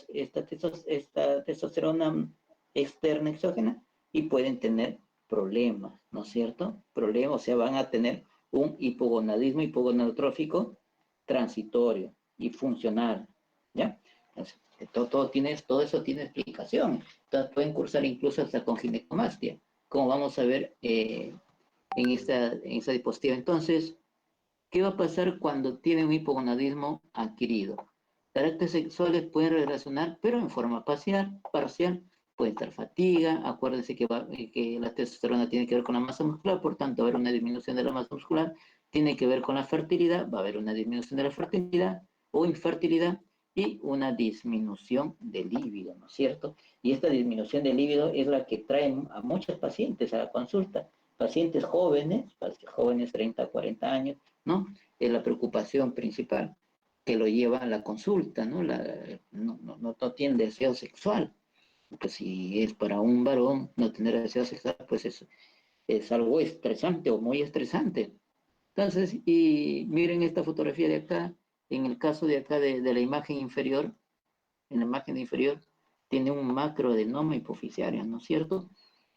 testosterona externa exógena y pueden tener problemas, ¿no es cierto? Problemas, o sea, van a tener un hipogonadismo hipogonadotrófico transitorio y funcional, ¿ya? Entonces, todo eso tiene explicación. Entonces, pueden cursar incluso hasta con ginecomastia, como vamos a ver en esta diapositiva. Entonces, ¿qué va a pasar cuando tiene un hipogonadismo adquirido? Caracteres sexuales pueden relacionar, pero en forma parcial. Puede estar fatiga. Acuérdense que la testosterona tiene que ver con la masa muscular, por tanto, va a haber una disminución de la masa muscular. Tiene que ver con la fertilidad, va a haber una disminución de la fertilidad o infertilidad y una disminución del líbido, ¿no es cierto? Y esta disminución del líbido es la que trae a muchos pacientes a la consulta. Pacientes jóvenes 30, 40 años, ¿no? Es la preocupación principal que lo lleva a la consulta, ¿no? No tiene deseo sexual. Pues si es para un varón no tener deseo sexual, pues es algo estresante o muy estresante. Entonces, y miren esta fotografía de acá, en el caso de acá de la imagen inferior, en la imagen inferior tiene un macroadenoma hipoficiario, ¿no es cierto?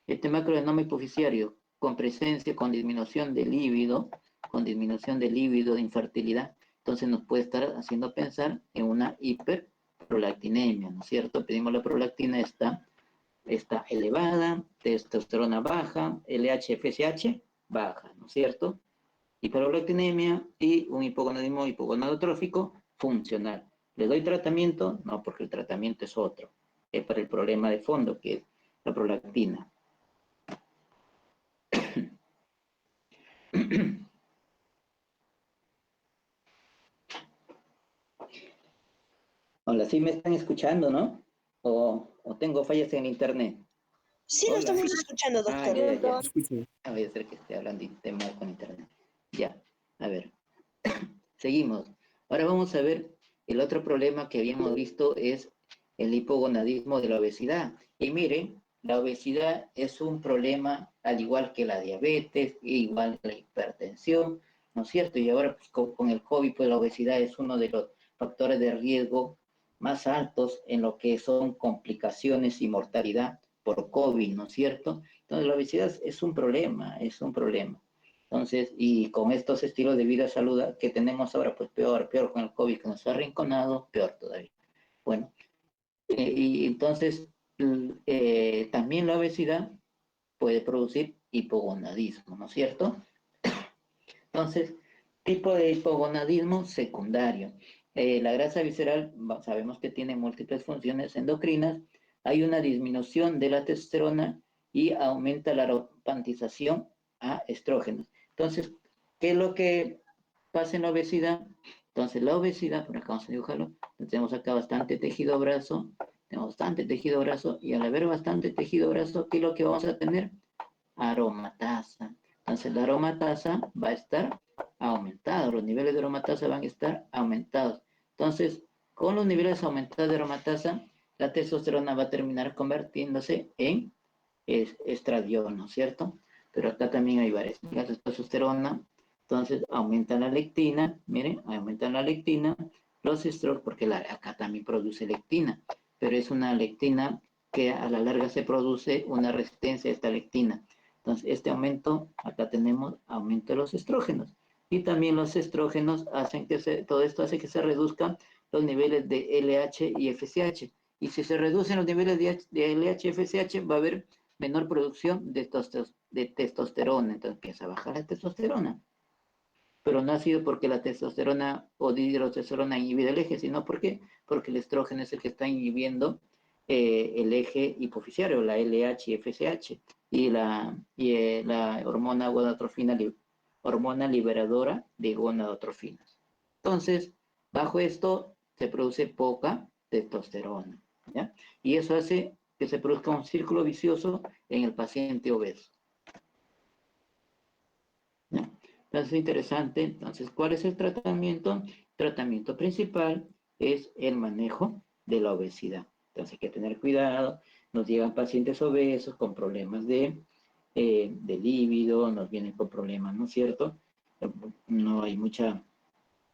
Este macroadenoma hipoficiario con presencia, con disminución de líbido, de infertilidad, entonces nos puede estar haciendo pensar en una hiperprolactinemia, ¿no es cierto? Pedimos la prolactina está elevada, testosterona baja, LH-FSH baja, ¿no es cierto? Hiperprolactinemia y un hipogonadismo hipogonadotrófico funcional. ¿Le doy tratamiento? No, porque el tratamiento es otro. Es para el problema de fondo, que es la prolactina. Hola, sí me están escuchando, ¿no? O tengo fallas en internet. Sí, lo Hola. estamos escuchando, doctor. Ya. Voy a hacer que esté hablando de mal con internet. Ya, a ver. Seguimos. Ahora vamos a ver el otro problema que habíamos visto es el hipogonadismo de la obesidad. Y miren, la obesidad es un problema al igual que la diabetes, igual que la hipertensión, ¿no es cierto? Y ahora pues, con el COVID, pues la obesidad es uno de los factores de riesgo más altos en lo que son complicaciones y mortalidad por COVID, ¿no es cierto? Entonces la obesidad es un problema, es un problema. Entonces, y con estos estilos de vida saludable que tenemos ahora, pues peor con el COVID que nos ha arrinconado, peor todavía. Bueno, y entonces también la obesidad puede producir hipogonadismo, ¿no es cierto? Entonces, tipo de hipogonadismo secundario. La grasa visceral, sabemos que tiene múltiples funciones endocrinas, hay una disminución de la testosterona y aumenta la aromantización a estrógenos. Entonces, ¿qué es lo que pasa en la obesidad? Entonces, la obesidad, por acá vamos a dibujarlo, tenemos acá bastante tejido brazo, y al haber bastante tejido brazo, ¿qué es lo que vamos a tener? Aromatasa. Entonces, la aromatasa va a estar aumentada, los niveles de aromatasa van a estar aumentados. Entonces, con los niveles aumentados de aromatasa, la testosterona va a terminar convirtiéndose en estradiol, ¿no es cierto? Pero acá también hay varias. La testosterona, entonces aumenta la lectina, miren, aumenta la lectina, los estrógenos, porque acá también produce lectina, pero es una lectina que a la larga se produce una resistencia a esta lectina. Entonces, este aumento, acá tenemos aumento de los estrógenos. Y también los estrógenos hacen todo esto hace que se reduzcan los niveles de LH y FSH. Y si se reducen los niveles de LH y FSH, va a haber menor producción de testosterona, entonces empieza a bajar la testosterona. Pero no ha sido porque la testosterona o dihidrotestosterona inhibe el eje, sino porque el estrógeno es el que está inhibiendo el eje hipoficiario, la LH y FSH, y la hormona gonadotrofina, hormona liberadora de gonadotrofinas. Entonces, bajo esto se produce poca testosterona, ¿ya? Y eso hace que se produzca un círculo vicioso en el paciente obeso. ¿Ya? Entonces, interesante. Entonces, ¿cuál es el tratamiento? El tratamiento principal es el manejo de la obesidad. Entonces, hay que tener cuidado. Nos llegan pacientes obesos con problemas de líbido, nos vienen con problemas, ¿no es cierto? No hay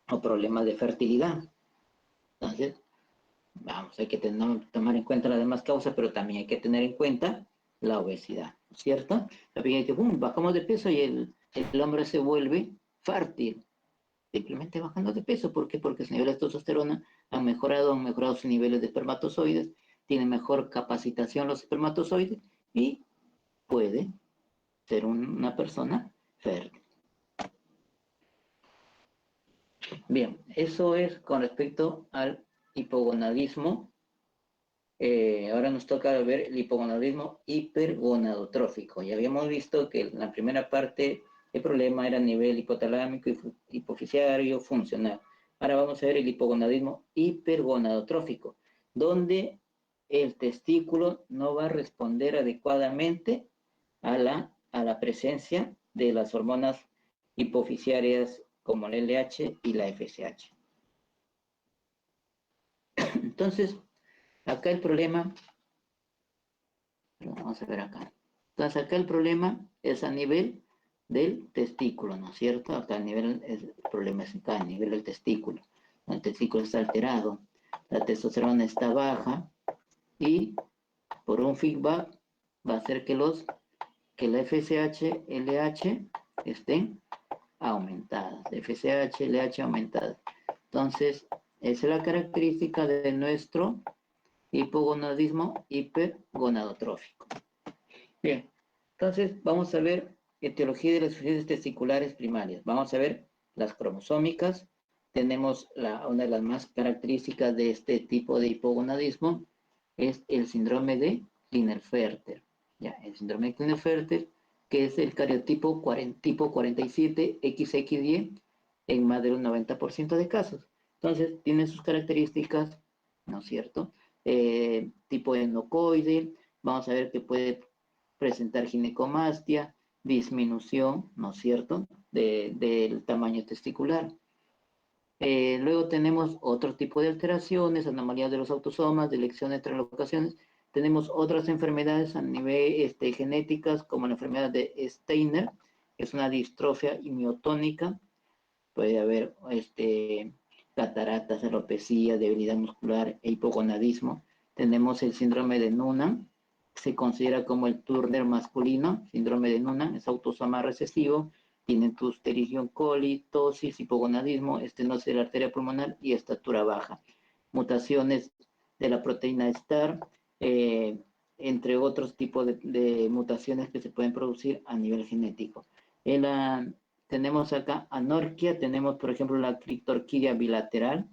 o problemas de fertilidad. Entonces, vamos, hay que tomar en cuenta las demás causas, pero también hay que tener en cuenta la obesidad, ¿cierto? También hay que, bajamos de peso y el hombre se vuelve fértil, simplemente bajando de peso. ¿Por qué? Porque sus niveles de testosterona han mejorado sus niveles de espermatozoides, tienen mejor capacitación los espermatozoides y puede ser una persona fértil. Bien, eso es con respecto al hipogonadismo. Ahora nos toca ver el hipogonadismo hipergonadotrófico. Ya habíamos visto que en la primera parte el problema era a nivel hipotalámico y hipoficiario funcional. Ahora vamos a ver el hipogonadismo hipergonadotrófico, donde el testículo no va a responder adecuadamente a la presencia de las hormonas hipoficiarias como el LH y la FSH. Entonces, acá el problema, vamos a ver acá. Entonces, acá el problema es a nivel del testículo, ¿no es cierto? Acá el problema es acá a nivel del testículo. El testículo está alterado, la testosterona está baja y por un feedback va a hacer que la FSH, LH estén aumentadas. FSH, LH aumentadas. Entonces, esa es la característica de nuestro hipogonadismo hipergonadotrófico. Bien, entonces vamos a ver etiología de las disfunciones testiculares primarias. Vamos a ver las cromosómicas. Tenemos una de las más características de este tipo de hipogonadismo es el síndrome de Klinefelter. Ya, el síndrome de Klinefelter, que es el cariotipo tipo 47 XX10 en más del 90% de casos. Entonces, tiene sus características, ¿no es cierto? Tipo enocoide, vamos a ver que puede presentar ginecomastia, disminución, ¿no es cierto?, del tamaño testicular. Luego tenemos otro tipo de alteraciones, anomalías de los autosomas, elección de translocaciones. Tenemos otras enfermedades a nivel genéticas, como la enfermedad de Steiner, que es una distrofia miotónica. Puede haber cataratas, alopecia, debilidad muscular e hipogonadismo. Tenemos el síndrome de Noonan, se considera como el Turner masculino. Síndrome de Noonan es autosoma recesivo, tiene Escherichia coli, tosis, hipogonadismo, estenosis de la arteria pulmonar y estatura baja. Mutaciones de la proteína STAR, entre otros tipos de mutaciones que se pueden producir a nivel genético. Tenemos acá anorquia, tenemos por ejemplo la criptorquidia bilateral,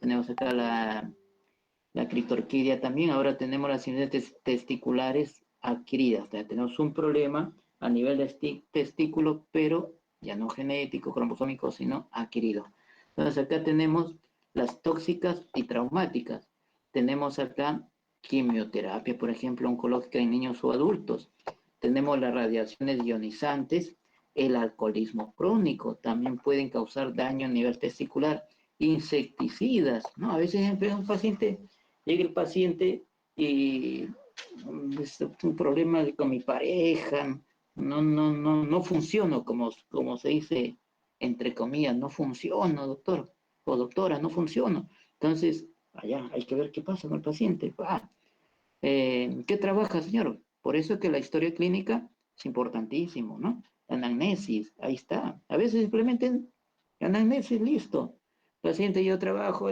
tenemos acá la criptorquidia también. Ahora tenemos las síndromes testiculares adquiridas, o sea, tenemos un problema a nivel de testículo, pero ya no genético, cromosómico, sino adquirido. Entonces acá tenemos las tóxicas y traumáticas. Tenemos acá quimioterapia, por ejemplo, oncológica en niños o adultos. Tenemos las radiaciones ionizantes, el alcoholismo crónico, también pueden causar daño a nivel testicular. Insecticidas, ¿no? A veces un paciente, llega el paciente y es un problema con mi pareja, no funciono, como se dice, entre comillas, no funciono, doctor o doctora, no funciono. Entonces, allá hay que ver qué pasa con el paciente. ¿Qué trabaja, señor? Por eso es que la historia clínica es importantísimo, ¿no? La anamnesis, ahí está. A veces simplemente anamnesis, listo. Paciente, yo trabajo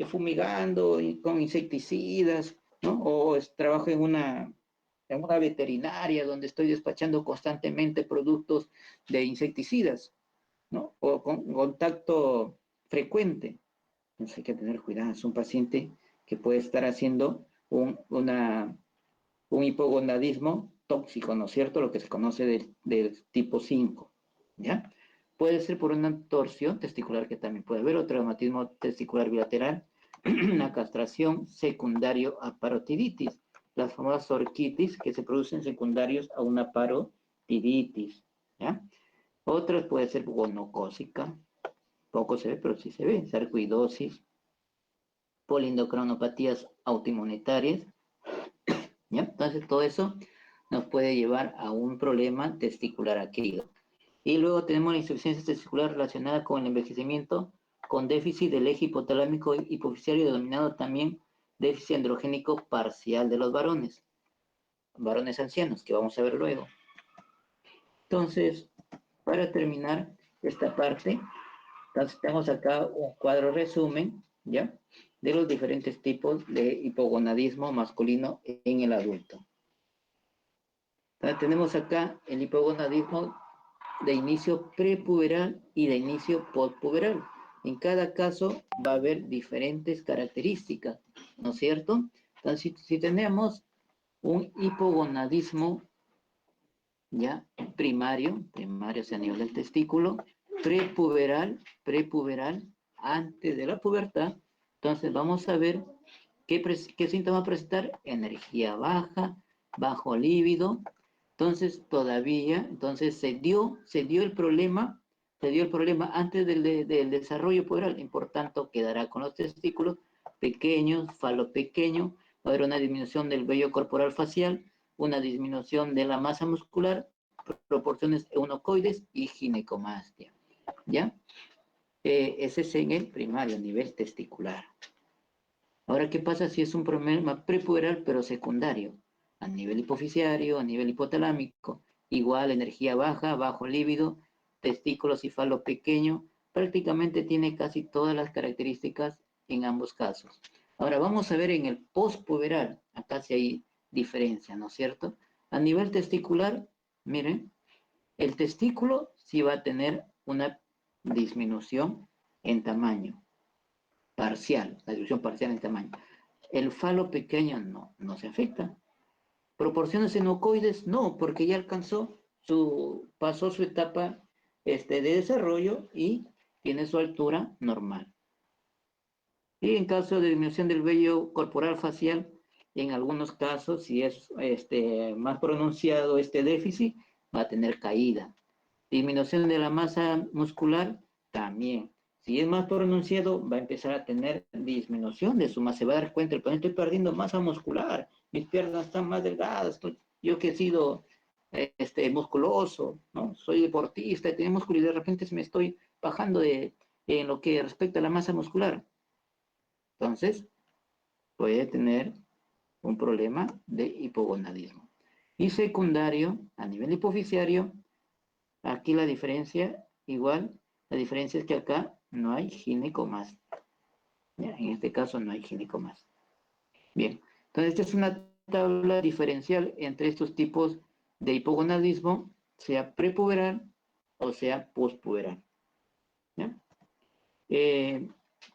fumigando con insecticidas, ¿no? O trabajo en una veterinaria donde estoy despachando constantemente productos de insecticidas, ¿no? O con contacto frecuente. Entonces hay que tener cuidado. Es un paciente que puede estar haciendo un hipogonadismo tóxico, ¿no es cierto? Lo que se conoce del tipo 5, ¿ya? Puede ser por una torsión testicular, que también puede haber, o traumatismo testicular bilateral, una castración secundario a parotiditis, las famosas orquitis que se producen secundarios a una parotiditis, ¿ya? Otras puede ser gonocócica, poco se ve, pero sí se ve, sarcoidosis, polindocrinopatías autoinmunitarias, ¿ya? Entonces todo eso nos puede llevar a un problema testicular adquirido. Y luego tenemos la insuficiencia testicular relacionada con el envejecimiento con déficit del eje hipotalámico hipoficiario, denominado también déficit androgénico parcial de los varones ancianos, que vamos a ver luego. Entonces, para terminar esta parte, entonces tenemos acá un cuadro resumen, ¿ya?, de los diferentes tipos de hipogonadismo masculino en el adulto. Entonces, tenemos acá el hipogonadismo de inicio prepuberal y de inicio postpuberal. En cada caso va a haber diferentes características, ¿no es cierto? Entonces, si tenemos un hipogonadismo ya primario, o sea, a nivel del testículo, prepuberal, antes de la pubertad, entonces vamos a ver qué síntomas presentar: energía baja, bajo líbido. Entonces se dio el problema, antes del desarrollo puberal, y por tanto quedará con los testículos pequeños, falo pequeño, va a haber una disminución del vello corporal facial, una disminución de la masa muscular, proporciones eunocoides y ginecomastia, ¿ya? Ese es en el primario, a nivel testicular. Ahora, ¿qué pasa si es un problema prepuberal pero secundario? A nivel hipoficiario, a nivel hipotalámico, igual energía baja, bajo líbido, testículos y falo pequeño, prácticamente tiene casi todas las características en ambos casos. Ahora vamos a ver en el postpuberal, acá sí hay diferencia, ¿no es cierto? A nivel testicular, miren, el testículo sí va a tener una disminución en tamaño parcial, la disminución parcial en tamaño. El falo pequeño no se afecta. Proporciones enocoides, no, porque ya pasó su etapa de desarrollo y tiene su altura normal. Y en caso de disminución del vello corporal facial, en algunos casos, si es más pronunciado este déficit, va a tener caída. Disminución de la masa muscular, también. Si es más pronunciado, va a empezar a tener disminución de su masa. Se va a dar cuenta, estoy perdiendo masa muscular, mis piernas están más delgadas, yo que he sido musculoso, ¿no? Soy deportista, tengo músculo y de repente me estoy bajando en lo que respecta a la masa muscular. Entonces, puede tener un problema de hipogonadismo. Y secundario, a nivel hipoficiario, aquí la diferencia, igual, la diferencia es que acá no hay ginecomastia. En este caso no hay ginecomastia. Bien, entonces esta es una tabla diferencial entre estos tipos de hipogonadismo, sea prepuberal o sea postpuberal.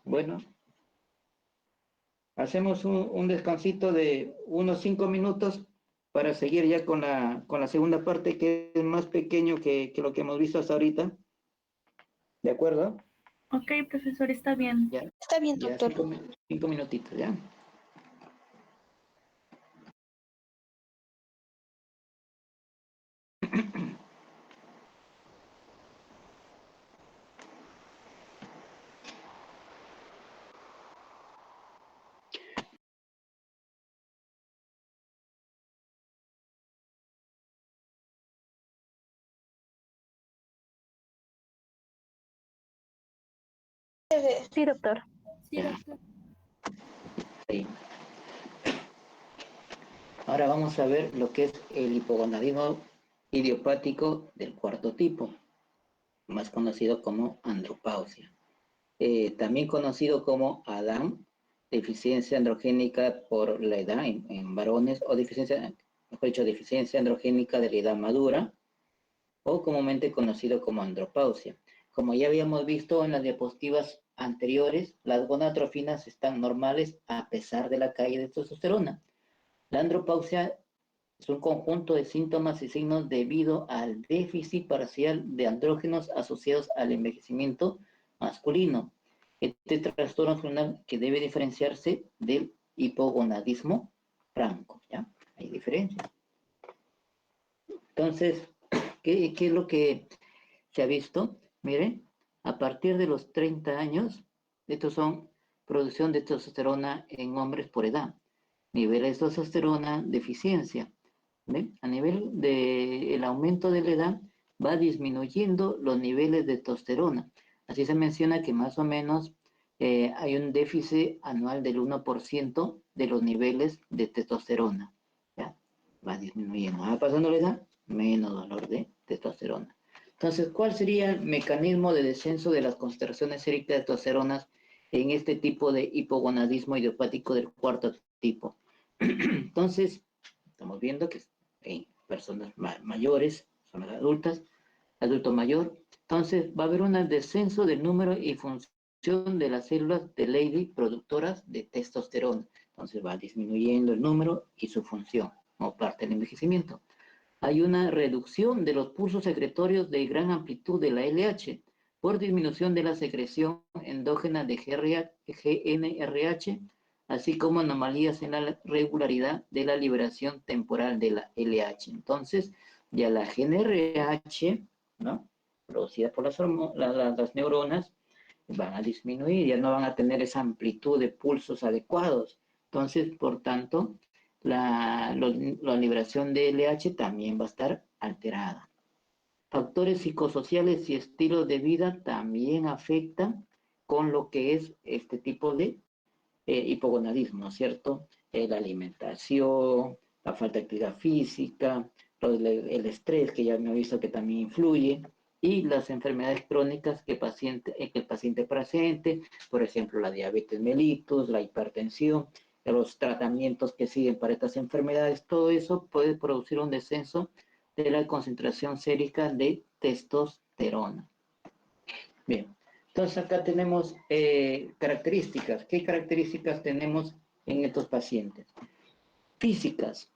Bueno, hacemos un descansito de unos 5 minutos para seguir ya con la segunda parte, que es más pequeño que lo que hemos visto hasta ahorita. ¿De acuerdo? Ok, profesor, está bien. Ya, Está bien, ya doctor. 5 minutitos, ¿ya? Sí, doctor. Ya. Sí. Ahora vamos a ver lo que es el hipogonadismo idiopático del cuarto tipo, más conocido como andropausia. También conocido como ADAM, deficiencia androgénica por la edad en varones, o deficiencia androgénica de la edad madura, o comúnmente conocido como andropausia. Como ya habíamos visto en las diapositivas anteriores, las gonadotrofinas están normales a pesar de la caída de testosterona. La andropausia es un conjunto de síntomas y signos debido al déficit parcial de andrógenos asociados al envejecimiento masculino. Este trastorno hormonal que debe diferenciarse del hipogonadismo franco, ¿ya? Hay diferencias. Entonces, ¿qué es lo que se ha visto? Miren, a partir de los 30 años, estos son producción de testosterona en hombres por edad, niveles de testosterona, deficiencia. ¿Ven? A nivel del aumento de la edad, va disminuyendo los niveles de testosterona. Así se menciona que más o menos hay un déficit anual del 1% de los niveles de testosterona. ¿Ya? Va disminuyendo. Va pasando la edad, menos valor de testosterona. Entonces, ¿cuál sería el mecanismo de descenso de las concentraciones séricas de testosterona en este tipo de hipogonadismo idiopático del cuarto tipo? Entonces, estamos viendo que en personas mayores, son adultas, adulto mayor, entonces va a haber un descenso del número y función de las células de Leydig productoras de testosterona. Entonces va disminuyendo el número y su función, como parte del envejecimiento. Hay una reducción de los pulsos secretorios de gran amplitud de la LH por disminución de la secreción endógena de GNRH, así como anomalías en la regularidad de la liberación temporal de la LH. Entonces, ya la GNRH, ¿no?, producida por las neuronas, van a disminuir, ya no van a tener esa amplitud de pulsos adecuados. Entonces, por tanto, la liberación de LH también va a estar alterada. Factores psicosociales y estilos de vida también afectan con lo que es este tipo de hipogonadismo, ¿no es cierto? La alimentación, la falta de actividad física, el estrés, que ya me he visto que también influye, y las enfermedades crónicas que el paciente presente, por ejemplo, la diabetes mellitus, la hipertensión, los tratamientos que siguen para estas enfermedades, todo eso puede producir un descenso de la concentración sérica de testosterona. Bien, entonces acá tenemos características. ¿Qué características tenemos en estos pacientes? Físicas.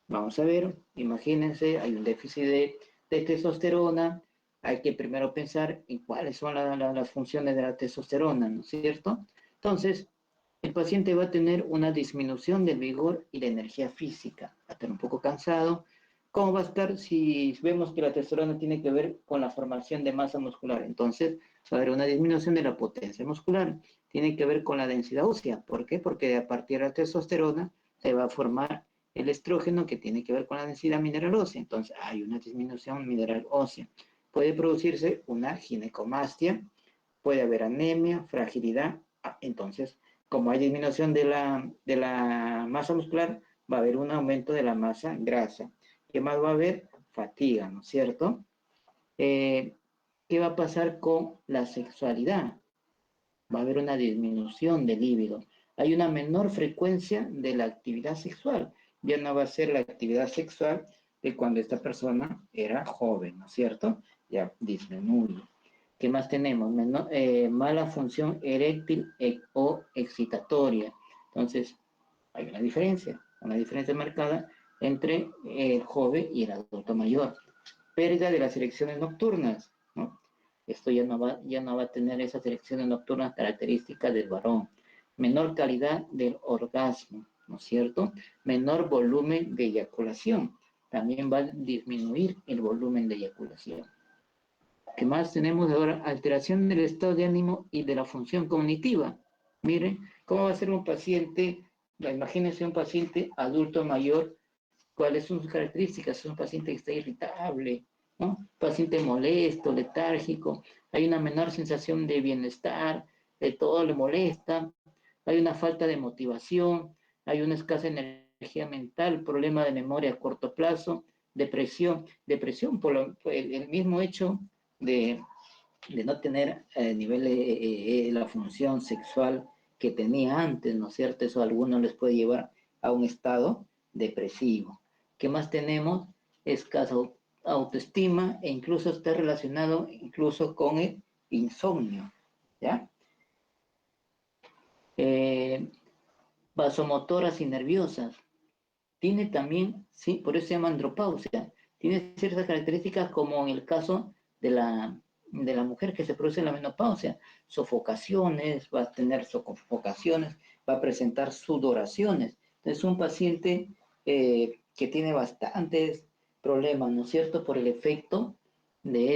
Vamos a ver, imagínense, hay un déficit de testosterona, hay que primero pensar en cuáles son las funciones de la testosterona, ¿no es cierto? Entonces, el paciente va a tener una disminución del vigor y la energía física, va a estar un poco cansado. ¿Cómo va a estar si vemos que la testosterona tiene que ver con la formación de masa muscular? Entonces, va a haber una disminución de la potencia muscular, tiene que ver con la densidad ósea. ¿Por qué? Porque a partir de la testosterona se va a formar el estrógeno que tiene que ver con la densidad mineral ósea. Entonces, hay una disminución mineral ósea. Puede producirse una ginecomastia, puede haber anemia, fragilidad. Entonces, como hay disminución de la masa muscular, va a haber un aumento de la masa grasa. ¿Qué más va a haber? Fatiga, ¿no es cierto? ¿Qué va a pasar con la sexualidad? Va a haber una disminución del líbido. Hay una menor frecuencia de la actividad sexual. Ya no va a ser la actividad sexual de cuando esta persona era joven, ¿no es cierto? Ya disminuye. ¿Qué más tenemos? Mala función eréctil o excitatoria. Entonces, hay una diferencia marcada entre el joven y el adulto mayor. Pérdida de las erecciones nocturnas, ¿no? Esto ya no va a tener esas erecciones nocturnas características del varón. Menor calidad del orgasmo, ¿no es cierto? Menor volumen de eyaculación. También va a disminuir el volumen de eyaculación. ¿Qué más tenemos ahora? Alteración del estado de ánimo y de la función cognitiva. Miren, ¿cómo va a ser un paciente? Imagínense un paciente adulto mayor. ¿Cuáles son sus características? Es un paciente que está irritable, ¿no? Paciente molesto, letárgico. Hay una menor sensación de bienestar, todo le molesta. Hay una falta de motivación. Hay una escasa energía mental, problema de memoria a corto plazo, depresión por el mismo hecho de no tener nivel la función sexual que tenía antes, ¿no es cierto? Eso a algunos les puede llevar a un estado depresivo. ¿Qué más tenemos? Escasa autoestima e incluso está relacionado incluso con el insomnio, ¿ya? Vasomotoras y nerviosas. Tiene también, sí, por eso se llama andropausia. Tiene ciertas características como en el caso de la mujer que se produce en la menopausia. Sofocaciones, va a tener sofocaciones, va a presentar sudoraciones. Entonces, un paciente que tiene bastantes problemas, ¿no es cierto?, por el efecto de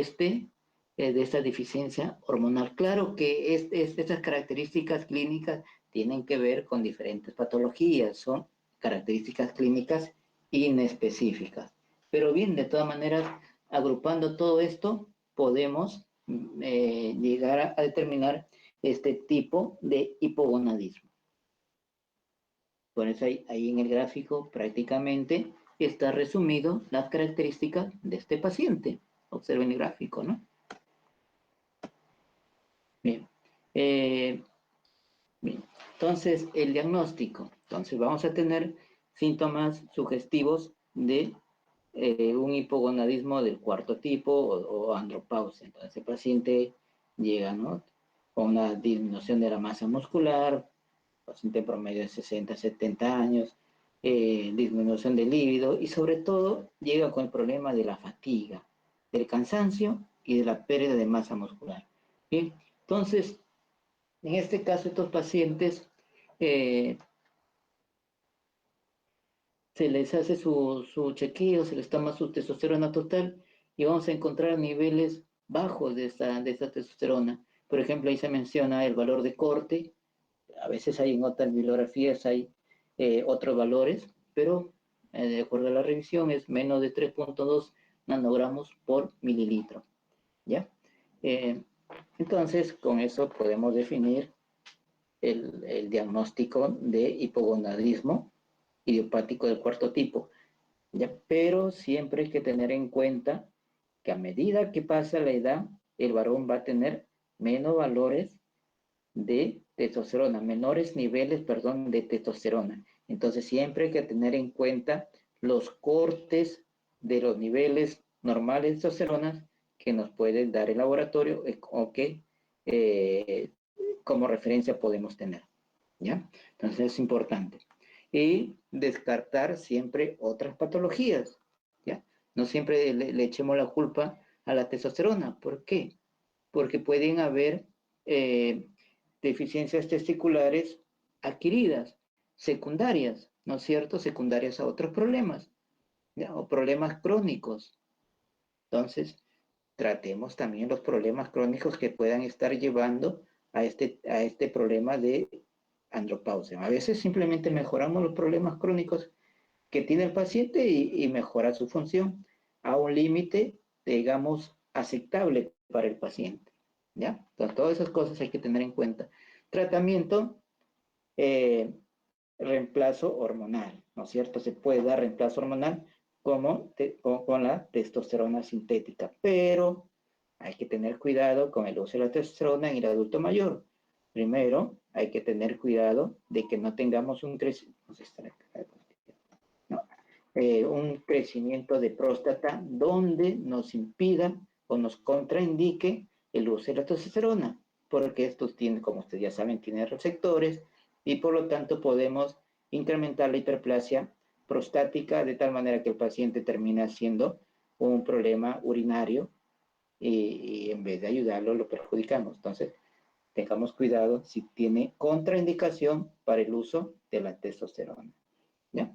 esta deficiencia hormonal. Claro que estas características clínicas tienen que ver con diferentes patologías, son características clínicas inespecíficas. Pero bien, de todas maneras, agrupando todo esto, podemos llegar a determinar este tipo de hipogonadismo. Por eso ahí en el gráfico prácticamente está resumido las características de este paciente. Observen el gráfico, ¿no? Bien. Bien. Entonces, el diagnóstico. Entonces, vamos a tener síntomas sugestivos de un hipogonadismo del cuarto tipo o andropausia. Entonces, el paciente llega, ¿no?, con una disminución de la masa muscular, paciente en promedio de 60, 70 años, disminución del líbido y sobre todo llega con el problema de la fatiga, del cansancio y de la pérdida de masa muscular. Bien, entonces, en este caso, estos pacientes se les hace su chequeo, se les toma su testosterona total y vamos a encontrar niveles bajos de esta testosterona. Por ejemplo, ahí se menciona el valor de corte. A veces hay en otras bibliografías hay otros valores, pero de acuerdo a la revisión es menos de 3.2 nanogramos por mililitro, ¿ya? Entonces, con eso podemos definir el diagnóstico de hipogonadismo idiopático del cuarto tipo, ¿ya? Pero siempre hay que tener en cuenta que a medida que pasa la edad, el varón va a tener menos valores de testosterona, menores niveles, perdón, de testosterona. Entonces siempre hay que tener en cuenta los cortes de los niveles normales de testosterona que nos puede dar el laboratorio o que como referencia podemos tener, ¿ya? Entonces es importante. Y descartar siempre otras patologías, ¿ya? No siempre le echemos la culpa a la testosterona. ¿Por qué? Porque pueden haber deficiencias testiculares adquiridas, secundarias, ¿no es cierto? Secundarias a otros problemas, ¿ya? O problemas crónicos. Entonces, tratemos también los problemas crónicos que puedan estar llevando a este problema de andropausia. A veces simplemente mejoramos los problemas crónicos que tiene el paciente y mejora su función a un límite, digamos, aceptable para el paciente, ¿ya? Entonces, todas esas cosas hay que tener en cuenta. Tratamiento, reemplazo hormonal, ¿no es cierto? Se puede dar reemplazo hormonal con la testosterona sintética, pero hay que tener cuidado con el uso de la testosterona en el adulto mayor. Primero, hay que tener cuidado de que no tengamos un crecimiento de próstata donde nos impida o nos contraindique el uso de la testosterona, porque estos tienen, como ustedes ya saben, tienen receptores y por lo tanto podemos incrementar la hiperplasia prostática de tal manera que el paciente termina siendo un problema urinario y en vez de ayudarlo lo perjudicamos. Entonces, tengamos cuidado si tiene contraindicación para el uso de la testosterona, ¿ya?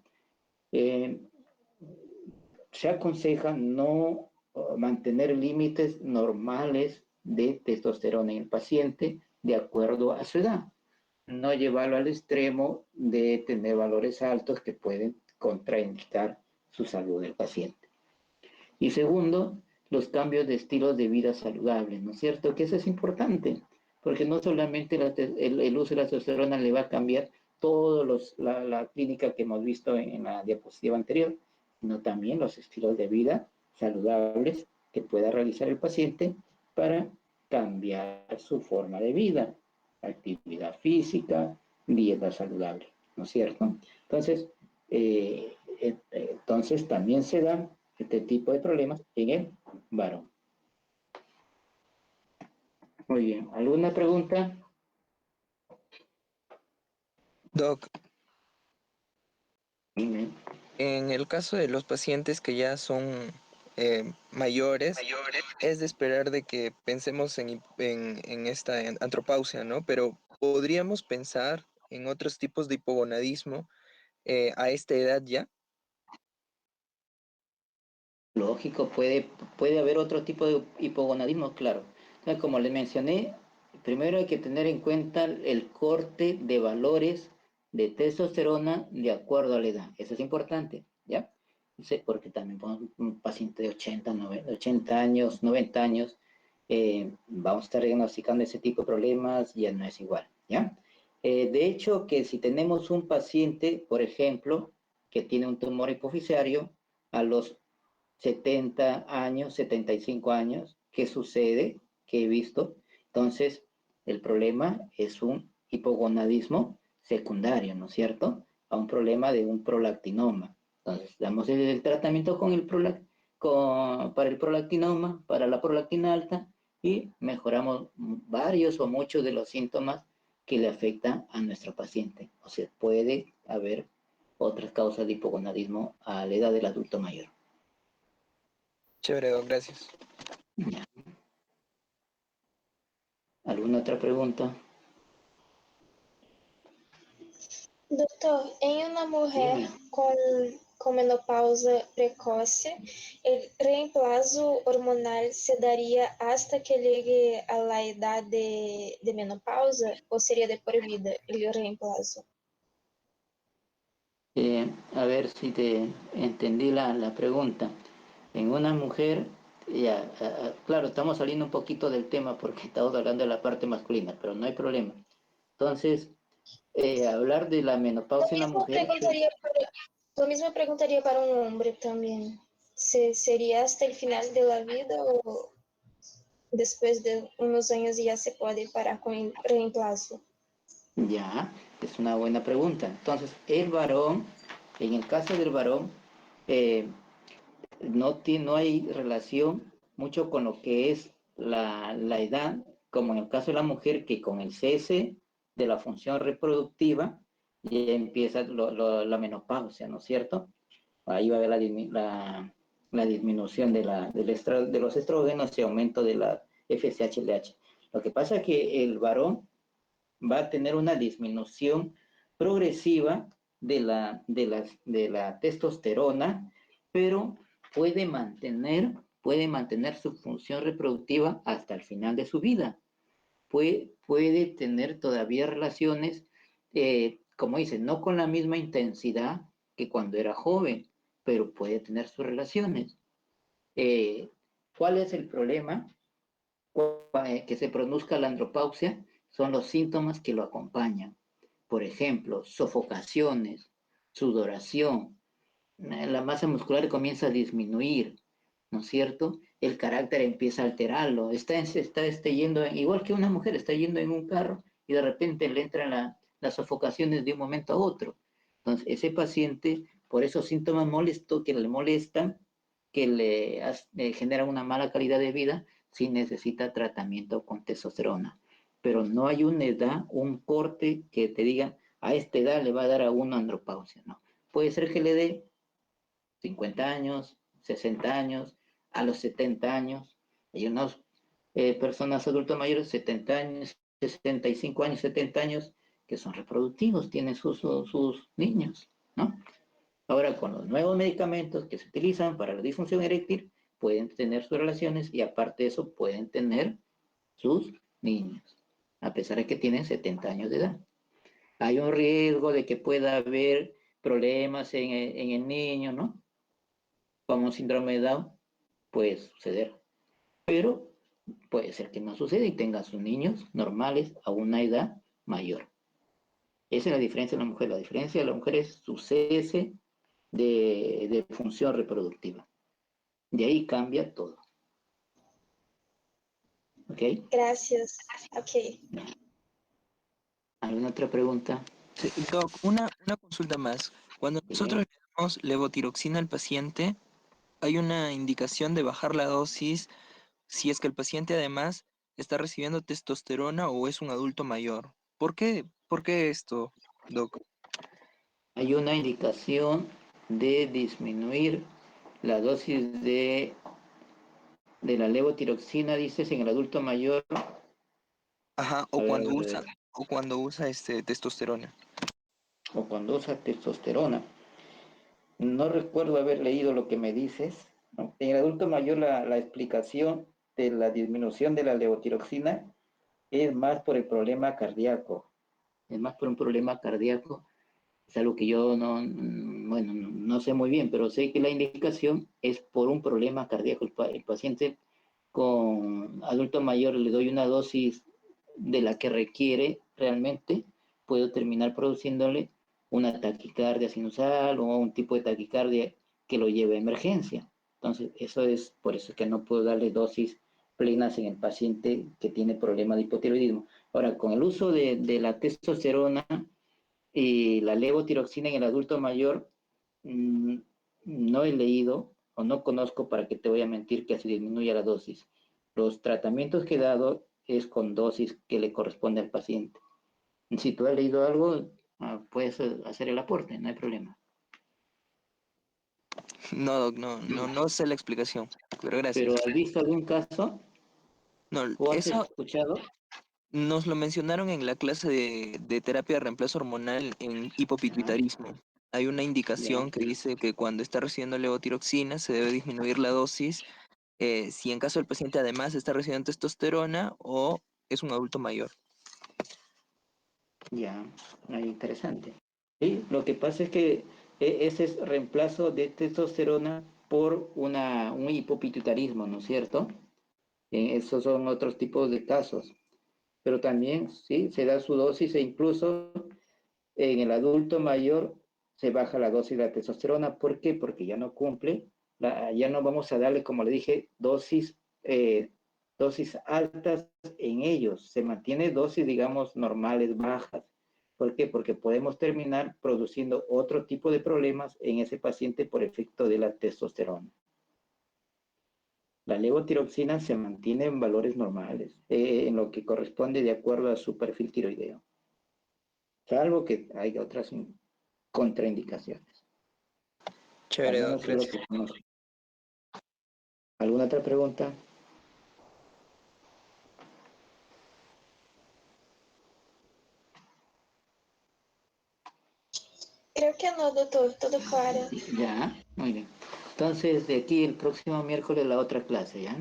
Se aconseja no mantener límites normales de testosterona en el paciente de acuerdo a su edad. No llevarlo al extremo de tener valores altos que pueden contraindicar su salud del paciente. Y segundo, los cambios de estilos de vida saludables, ¿no es cierto? Que eso es importante, porque no solamente el uso de la testosterona le va a cambiar toda la clínica que hemos visto en la diapositiva anterior, sino también los estilos de vida saludables que pueda realizar el paciente para cambiar su forma de vida, actividad física, dieta saludable, ¿no es cierto? Entonces también se dan este tipo de problemas en el varón. Muy bien, ¿alguna pregunta? Doc, Dime. en el caso de los pacientes que ya son mayores, es de esperar de que pensemos en esta andropausia, ¿no? Pero podríamos pensar en otros tipos de hipogonadismo a esta edad ya. Lógico, puede haber otro tipo de hipogonadismo, claro. Entonces, como les mencioné, primero hay que tener en cuenta el corte de valores de testosterona de acuerdo a la edad. Eso es importante, ¿ya? Porque también un paciente de 80 años, 90 años, vamos a estar diagnosticando ese tipo de problemas, ya no es igual, ¿ya? De hecho, que si tenemos un paciente, por ejemplo, que tiene un tumor hipoficiario a los 70 años, 75 años, ¿qué sucede? ¿Qué he visto? Entonces, el problema es un hipogonadismo secundario, ¿no es cierto? A un problema de un prolactinoma. Entonces, damos el tratamiento con para el prolactinoma, para la prolactina alta, y mejoramos varios o muchos de los síntomas que le afectan a nuestro paciente. O sea, puede haber otras causas de hipogonadismo a la edad del adulto mayor. Chévere, Doc, gracias. ¿Alguna otra pregunta? Doutor, em uma mulher com menopausa precoce, o reemplazo hormonal se daria hasta que llegue a la edad de menopausa ou seria de por vida o reemplazo? A ver si te entendí la pregunta. En una mujer, ya, claro, estamos saliendo un poquito del tema porque estamos hablando de la parte masculina, pero no hay problema. Entonces, hablar de la menopausia en la mujer... Lo mismo preguntaría para un hombre también. ¿Sería hasta el final de la vida o después de unos años ya se puede parar con el reemplazo? Ya, es una buena pregunta. Entonces, el varón, en el caso del varón, no hay relación mucho con lo que es la edad, como en el caso de la mujer, que con el cese de la función reproductiva ya empieza la menopausia, ¿no es cierto? Ahí va a haber la disminución de los estrógenos y aumento de la FSH-LH. Lo que pasa es que el varón va a tener una disminución progresiva de la testosterona, pero puede mantener su función reproductiva hasta el final de su vida. Puede tener todavía relaciones, como dice, no con la misma intensidad que cuando era joven, pero puede tener sus relaciones. ¿Cuál es el problema? Que se produzca la andropausia son los síntomas que lo acompañan. Por ejemplo, sofocaciones, sudoración, la masa muscular comienza a disminuir, ¿no es cierto? El carácter empieza a alterarlo. Está yendo, igual que una mujer, está yendo en un carro y de repente le entran las sofocaciones de un momento a otro. Entonces, ese paciente, por esos síntomas molestos que le molestan, que le generan una mala calidad de vida, sí necesita tratamiento con testosterona. Pero no hay una edad, un corte que te diga, a esta edad le va a dar a uno andropausia, ¿no? Puede ser que le dé 50 años, 60 años, a los 70 años. Hay unas personas adultos mayores, 70 años, 65 años, 70 años, que son reproductivos, tienen sus niños, ¿no? Ahora, con los nuevos medicamentos que se utilizan para la disfunción eréctil, pueden tener sus relaciones y aparte de eso pueden tener sus niños, a pesar de que tienen 70 años de edad. Hay un riesgo de que pueda haber problemas en el niño, ¿no? Como síndrome de Down, puede suceder. Pero puede ser que no suceda y tenga sus niños normales a una edad mayor. Esa es la diferencia de la mujer. La diferencia de la mujer es su cese de función reproductiva. De ahí cambia todo. ¿Ok? Gracias. Ok. ¿Alguna otra pregunta? Sí, Doc, una consulta más. Cuando nosotros le damos levotiroxina al paciente, hay una indicación de bajar la dosis si es que el paciente además está recibiendo testosterona o es un adulto mayor. ¿Por qué? ¿Por qué esto, Doc? Hay una indicación de disminuir la dosis de la levotiroxina, dices, en el adulto mayor. Ajá, A ver. o cuando usa testosterona. O cuando usa testosterona. No recuerdo haber leído lo que me dices, ¿no? En el adulto mayor la explicación de la disminución de la levotiroxina es más por el problema cardíaco. Es más por un problema cardíaco. Es algo que yo no sé muy bien, pero sé que la indicación es por un problema cardíaco. El paciente con adulto mayor le doy una dosis de la que requiere realmente, puedo terminar produciéndole una taquicardia sinusal o un tipo de taquicardia que lo lleve a emergencia. Entonces, eso es por eso que no puedo darle dosis plenas en el paciente que tiene problema de hipotiroidismo. Ahora, con el uso de la testosterona y la levotiroxina en el adulto mayor, no he leído o no conozco, para que te voy a mentir, que se disminuya la dosis. Los tratamientos que he dado es con dosis que le corresponde al paciente. Si tú has leído algo, puedes hacer el aporte, no hay problema. No, Doc, no sé la explicación, pero ¿Pero gracias. has visto algún caso No, o has eso escuchado? nos lo mencionaron en la clase de terapia de reemplazo hormonal en Ajá, hipopituitarismo. Hay una ya, indicación que dice que cuando está recibiendo levotiroxina se debe disminuir la dosis si en caso el paciente además está recibiendo testosterona o es un adulto mayor. ya, interesante. Sí, lo que pasa es que ese es reemplazo de testosterona por un hipopituitarismo, ¿no es cierto? Esos son otros tipos de casos. Pero también, sí, se da su dosis e incluso en el adulto mayor se baja la dosis de la testosterona. ¿Por qué? Porque ya no cumple, ya no vamos a darle, como le dije, dosis altas en ellos. Se mantiene dosis, digamos, normales, bajas. ¿Por qué? Porque podemos terminar produciendo otro tipo de problemas en ese paciente por efecto de la testosterona. La levotiroxina se mantiene en valores normales, en lo que corresponde de acuerdo a su perfil tiroideo, salvo que haya otras contraindicaciones. Al Chévere, Doc, menos es lo gracias. que conozco. ¿Alguna otra pregunta? Creo que no, doutor, todo claro. Ya, muy bien. Entonces, de aquí el próximo miércoles la otra clase, ¿ya?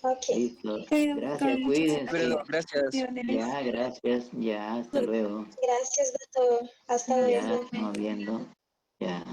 Ok. Listo. Sí, doctor, Gracias, muchas Chévere, cuídense. Doc, gracias. bendiciones. Ya, gracias. Ya, hasta luego. Gracias, doutor. Hasta Ya, luego. estamos viendo. Ya.